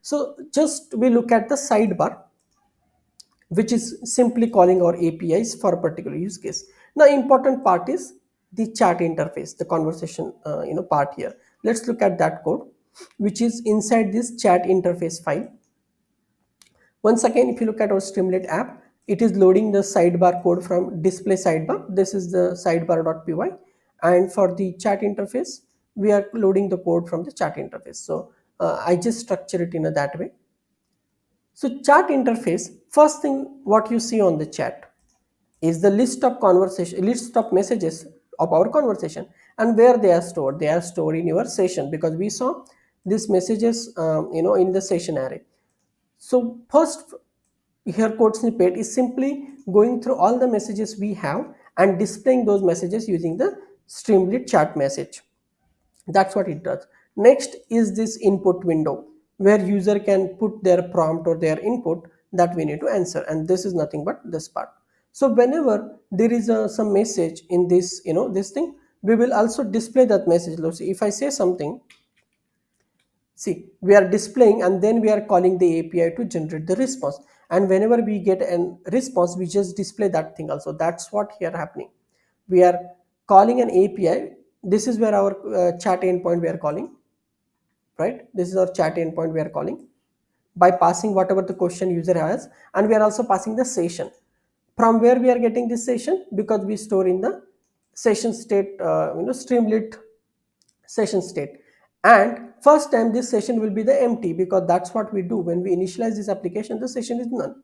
So just we look at the sidebar, which is simply calling our APIs for a particular use case. Now, important part is the chat interface, the conversation, part here. Let's look at that code, which is inside this chat interface file. Once again, if you look at our Streamlit app, it is loading the sidebar code from display sidebar. This is the sidebar.py, and for the chat interface, we are loading the code from the chat interface. So I just structure it in a that way. So chat interface, first thing what you see on the chat is the list of messages of our conversation, and where they are stored. They are stored in your session, because we saw these messages, in the session array. So first, here code snippet is simply going through all the messages we have and displaying those messages using the Streamlit chat message. That's what it does. Next is this input window, where user can put their prompt or their input that we need to answer, and this is nothing but this part. So whenever there is some message in this, this thing, we will also display that message. Let's see, if I say something, see, we are displaying, and then we are calling the API to generate the response. And whenever we get a response, we just display that thing also. That's what here happening. We are calling an API. This is where our chat endpoint we are calling, right? This is our chat endpoint we are calling by passing whatever the question user has, and we are also passing the session. From where we are getting this session? Because we store in the session state, Streamlit session state. And first time this session will be the empty, because that's what we do when we initialize this application. The session is none,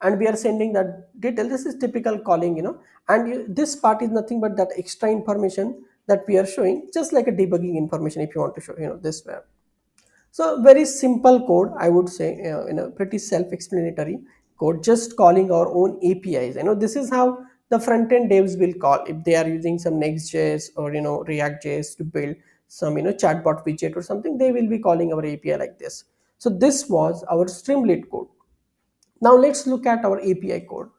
and we are sending that detail. This is typical calling, and this part is nothing but that extra information that we are showing, just like a debugging information if you want to show, this way. So very simple code, I would say, pretty self-explanatory code, just calling our own APIs. This is how the front-end devs will call if they are using some Next.js or React.js to build some chatbot widget or something. They will be calling our API like this. So this was our Streamlit code. Now let's look at our API code,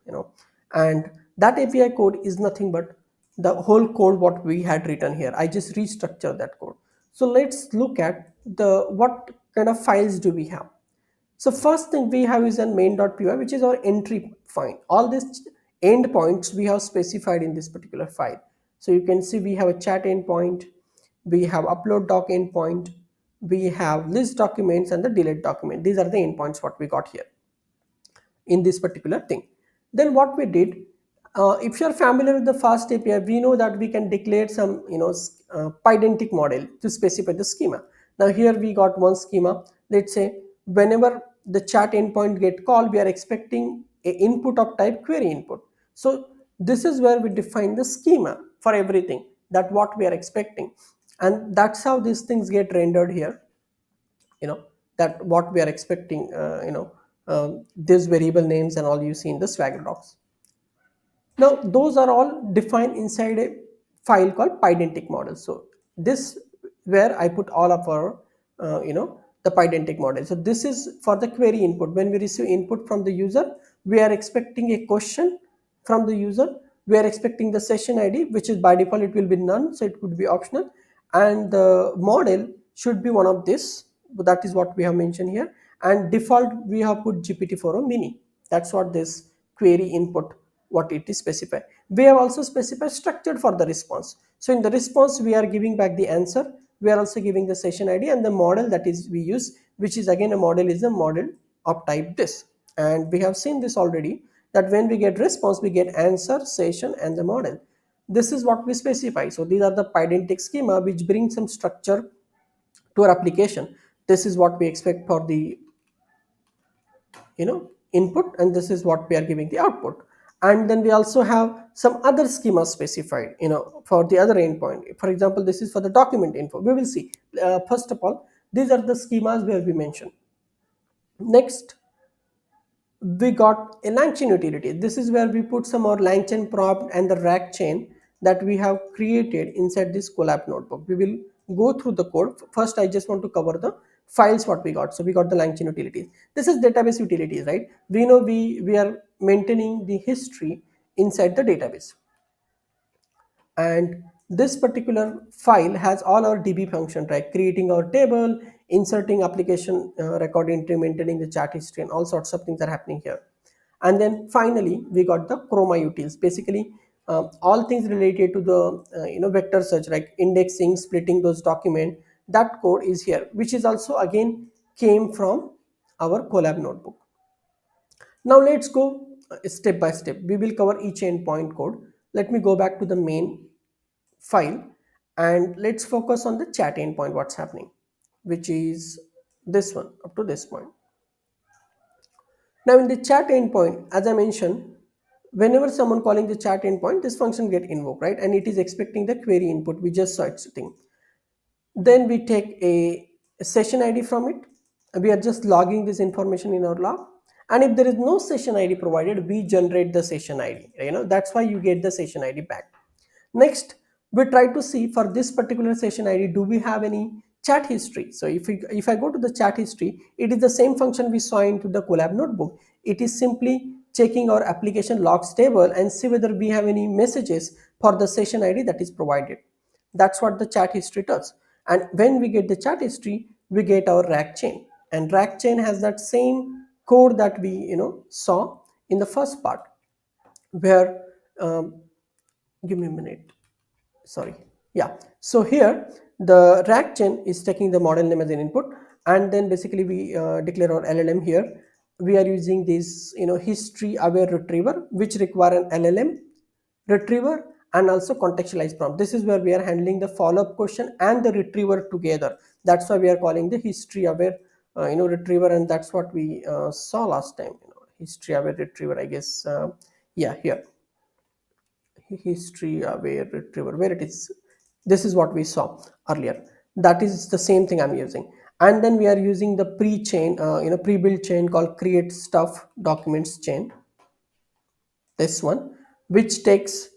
and that API code is nothing but the whole code what we had written here. I just restructure that code. So let's look at the what kind of files do we have. So first thing we have is a main.py, which is our entry point. All these endpoints we have specified in this particular file. So you can see we have a chat endpoint, we have upload doc endpoint, we have list documents, and the delete document. These are the endpoints what we got here in this particular thing. Then what we did, if you're familiar with the FastAPI, we know that we can declare some pydantic model to specify the schema. Now here we got one schema. Let's say whenever the chat endpoint get called, we are expecting a input of type query input. So this is where we define the schema for everything, that what we are expecting, and that's how these things get rendered here, that what we are expecting, these variable names and all you see in the Swagger docs. Now those are all defined inside a file called pydantic model. So this where I put all of our the pydantic model. So this is for the query input. When we receive input from the user, we are expecting a question from the user. We are expecting the session ID, which is by default it will be none, so it could be optional, and the model should be one of this. That is what we have mentioned here, and default we have put GPT-4o mini. That's what this query input what it is specified. We have also specified structured for the response. So in the response we are giving back the answer, we are also giving the session ID and the model that is we use, which is again a model, is a model of type this. And we have seen this already, that when we get response we get answer, session and the model. This is what we specify. So these are the pydantic schema which brings some structure to our application. This is what we expect for the input, and this is what we are giving the output. And then we also have some other schemas specified for the other endpoint. For example, this is for the document info. We will see. First of all, these are the schemas where we mentioned. Next, we got a Langchain utility. This is where we put some more Langchain prompt and the RAG chain that we have created inside this collab notebook. We will go through the code. First, I just want to cover the files what we got. So we got the Langchain utilities. This is database utilities, right? We know we are maintaining the history inside the database. And this particular file has all our DB function, right? Creating our table, inserting application record entry, maintaining the chat history, and all sorts of things are happening here. And then finally we got the chroma utils, basically all things related to the vector search, like indexing, splitting those document. That code is here, which is also again came from our collab notebook. Now let's go step by step. We will cover each endpoint code. Let me go back to the main file and let's focus on the chat endpoint, what's happening, which is this one up to this point. Now in the chat endpoint, as I mentioned, whenever someone calling the chat endpoint, this function get invoked, right? And it is expecting the query input. We just saw it sitting. Then we take a session ID from it. We are just logging this information in our log. And if there is no session ID provided, we generate the session ID. That's why you get the session ID back. Next, we try to see for this particular session ID, do we have any chat history? So if I go to the chat history, it is the same function we saw into the collab notebook. It is simply checking our application logs table and see whether we have any messages for the session ID that is provided. That's what the chat history does. And when we get the chat history, we get our RAG chain. And RAG chain has that same code that we saw in the first part, where give me a minute, sorry. Yeah, so here the RAG chain is taking the model name as an input, and then basically we declare our LLM here. We are using this history aware retriever, which require an LLM retriever and also contextualized prompt. This is where we are handling the follow-up question and the retriever together. That's why we are calling the history aware retriever, and that's what we saw last time. History aware retriever, I guess. Yeah, here history aware retriever, where it is, this is what we saw earlier. That is the same thing I'm using. And then we are using the pre-chain pre-built chain called create stuff documents chain, this one, which takes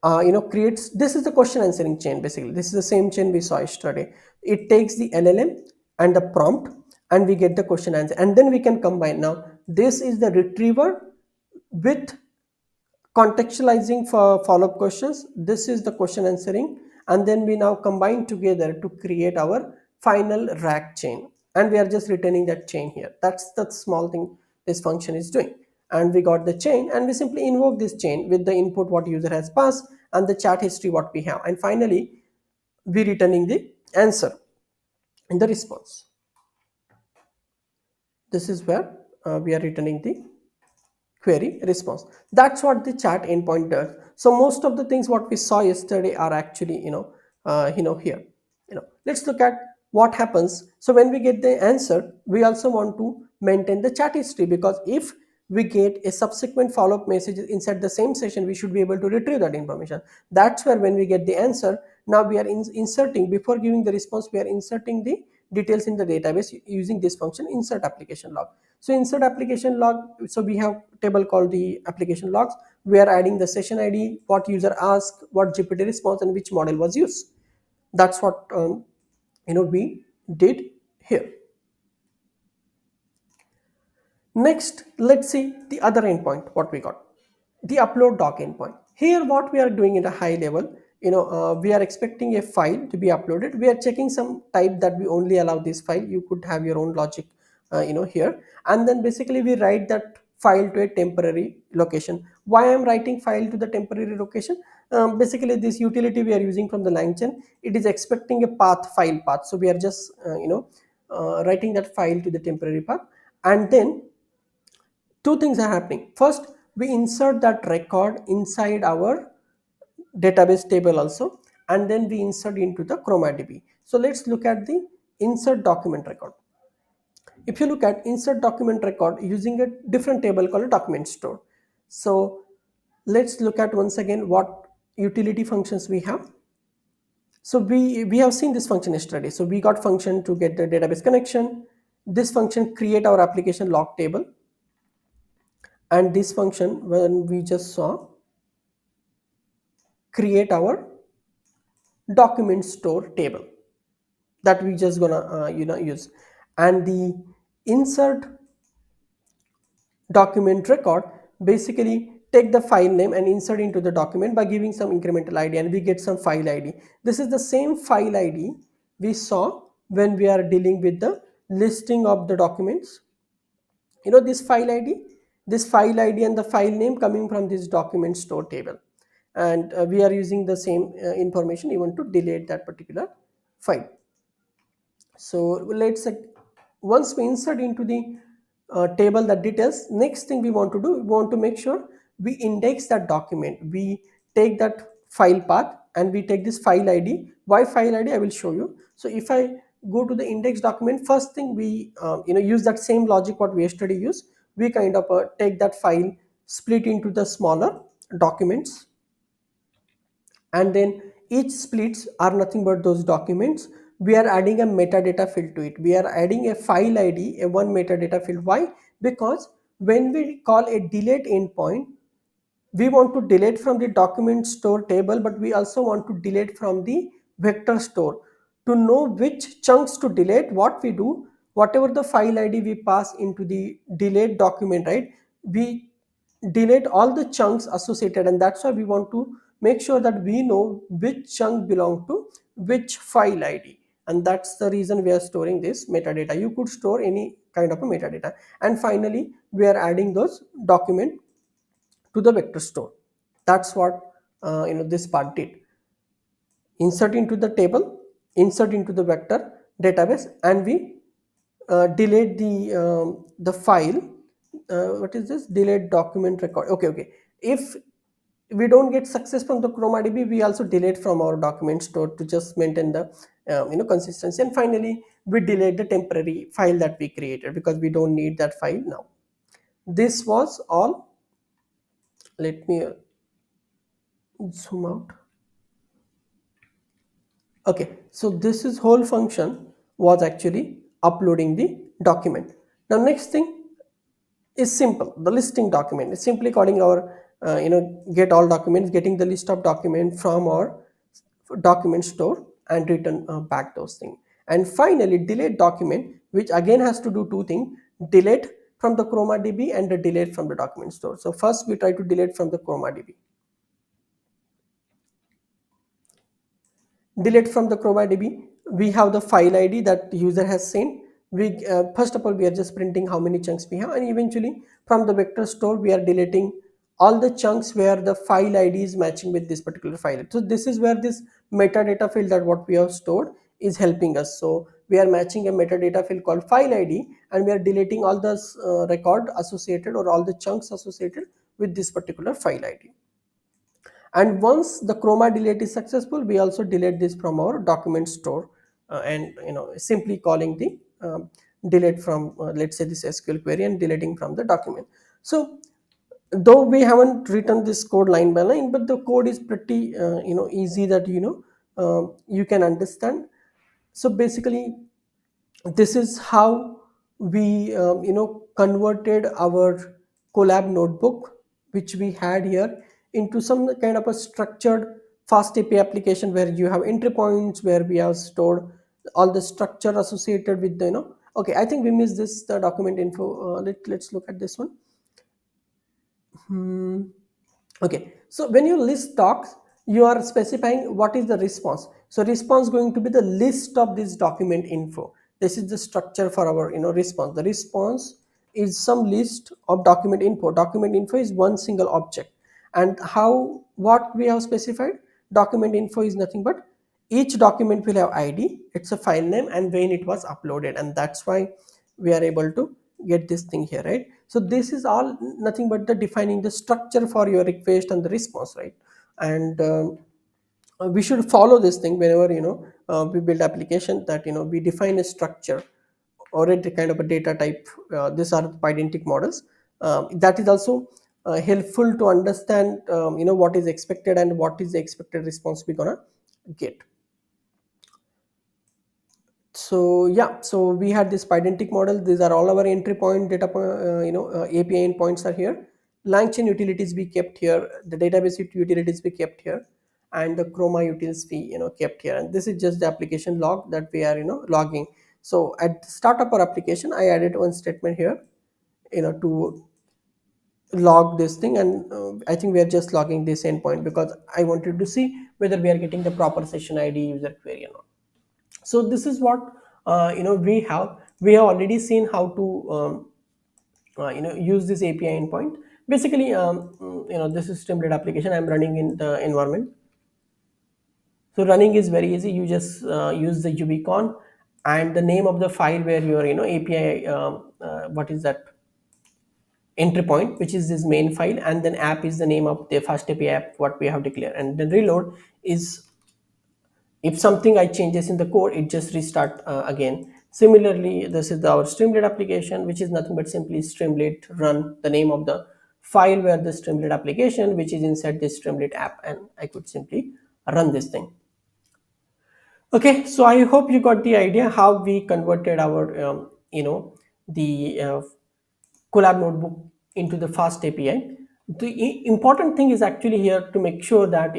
creates, this is the question answering chain. Basically this is the same chain we saw yesterday. It takes the LLM and the prompt and we get the question answer, and then we can combine. Now this is the retriever with contextualizing for follow-up questions. This is the question answering, and then we now combine together to create our final RAG chain, and we are just returning that chain here. That's the small thing this function is doing. And we got the chain, and we simply invoke this chain with the input what user has passed and the chat history what we have, and finally we returning the answer in the response. This is where we are returning the query response. That's what the chat endpoint does. So most of the things what we saw yesterday are actually here. Let's look at what happens. So when we get the answer, we also want to maintain the chat history, because if we get a subsequent follow-up message inside the same session, we should be able to retrieve that information. That's where when we get the answer, now we are inserting, before giving the response, we are inserting the details in the database using this function insert application log. So insert application log, so we have table called the application logs. We are adding the session ID, what user asked, what GPT response, and which model was used. That's what we did here. Next, let's see the other endpoint what we got, the upload doc endpoint. Here what we are doing at a high level, we are expecting a file to be uploaded. We are checking some type that we only allow this file. You could have your own logic here, and then basically we write that file to a temporary location. Why I'm writing file to the temporary location? Basically, this utility we are using from the Langchain, it is expecting a path, file path. So we are just writing that file to the temporary path, and then two things are happening. First, we insert that record inside our database table also, and then we insert into the ChromaDB. So let's look at the insert document record. If you look at insert document record using a different table called a document store. So let's look at once again what utility functions we have. So we have seen this function yesterday. So we got function to get the database connection. This function create our application log table, and this function when we just saw create our document store table that we just gonna use. And the insert document record basically take the file name and insert into the document by giving some incremental id, and we get some file id. This is the same file id we saw when we are dealing with the listing of the documents. This file id and the file name coming from this document store table, and we are using the same information even to delete that particular file. So let's say once we insert into the table the details, next thing we want to do, we want to make sure we index that document. We take that file path and we take this file id. Why file id? I will show you. So if I go to the index document, first thing we use that same logic what we yesterday used. We kind of take that file, split into the smaller documents, and then each splits are nothing but those documents. We are adding a metadata field to it. We are adding a file id, a one metadata field. Why? Because when we call a delete endpoint, we want to delete from the document store table, but we also want to delete from the vector store. To know which chunks to delete, what we do, whatever the file id we pass into the delete document, right, we delete all the chunks associated, and that's why we want to make sure that we know which chunk belong to which file id, and that's the reason we are storing this metadata. You could store any kind of a metadata. And finally we are adding those document to the vector store. That's what this part did. Insert into the table, insert into the vector database, and we delete the file. What is this? Delete document record. Okay. If we don't get success from the ChromaDB, we also delete from our document store to just maintain the consistency. And finally we delete the temporary file that we created because we don't need that file now. This was all. Let me zoom out. Okay, so this is whole function was actually uploading the document. Now next thing is simple. The listing document is simply calling our get all documents, getting the list of document from our document store and return back those things. And finally delete document, which again has to do two things: delete from the ChromaDB and the delete from the document store. So first we try to delete from the ChromaDB. Delete from the ChromaDB, we have the file id that the user has sent. We first of all we are just printing how many chunks we have, and eventually from the vector store we are deleting all the chunks where the file id is matching with this particular file. So this is where this metadata field that what we have stored is helping us. So we are matching a metadata field called file id, and we are deleting all the record associated or all the chunks associated with this particular file id. And once the chroma delete is successful, we also delete this from our document store, and simply calling the delete from let's say this SQL query and deleting from the document. So though we haven't written this code line by line, but the code is pretty easy that you can understand. So basically this is how we converted our collab notebook which we had here into some kind of a structured FastAPI application where you have entry points, where we have stored all the structure associated with the okay, I think we missed this the document info. Let's look at this one. Okay, so when you list docs, you are specifying what is the response. So response going to be the list of this document info. This is the structure for our response. The response is some list of document info. Document info is one single object. And how, what we have specified, document info is nothing but each document will have id, it's a file name, and when it was uploaded, and that's why we are able to get this thing here, right? So this is all nothing but the defining the structure for your request and the response, right? And we should follow this thing whenever we build application, that we define a structure or a kind of a data type. These are identic models. That is also helpful to understand what is expected and what is the expected response we're gonna get. So yeah, so we had this pydantic model. These are all our entry point data API endpoints are here. Langchain utilities we kept here, the database utilities we kept here, and the chroma utils we kept here. And this is just the application log that we are logging. So at the start of our application, I added one statement here to log this thing. And I think we are just logging this endpoint because I wanted to see whether we are getting the proper session id user query or not. So this is what we have already seen how to use this api endpoint. Basically, this is Streamlit application I'm running in the environment. So running is very easy. You just use the ubicon and the name of the file where your api what is that entry point, which is this main file, and then app is the name of the FastAPI app what we have declared, and then reload is if something I changes in the code, it just restart again. Similarly, this is our Streamlit application, which is nothing but simply Streamlit run, the name of the file where the Streamlit application, which is inside this Streamlit app, and I could simply run this thing. Okay, so I hope you got the idea how we converted our the collab notebook into the fast API. The important thing is actually here to make sure that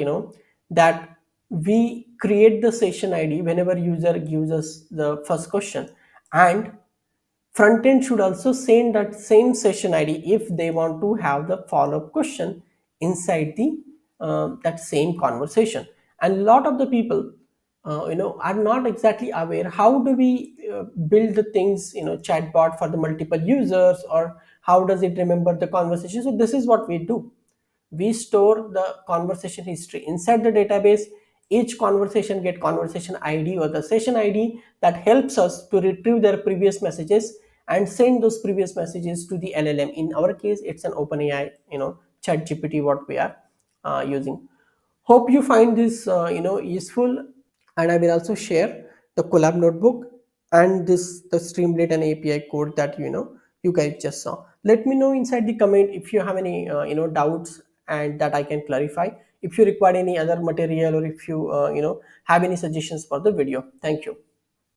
that we create the session ID whenever user gives us the first question, and frontend should also send that same session ID if they want to have the follow-up question inside the that same conversation. And a lot of the people are not exactly aware how do we build the things, chatbot for the multiple users, or how does it remember the conversation. So this is what we do. We store the conversation history inside the database. Each conversation get conversation id or the session id that helps us to retrieve their previous messages and send those previous messages to the llm. In our case, it's an openai chat gpt what we are using. Hope you find this useful, and I will also share the collab notebook and this the Streamlit and api code that you guys just saw. Let me know inside the comment if you have any doubts, and that I can clarify. If you require any other material, or if you have any suggestions for the video. Thank you.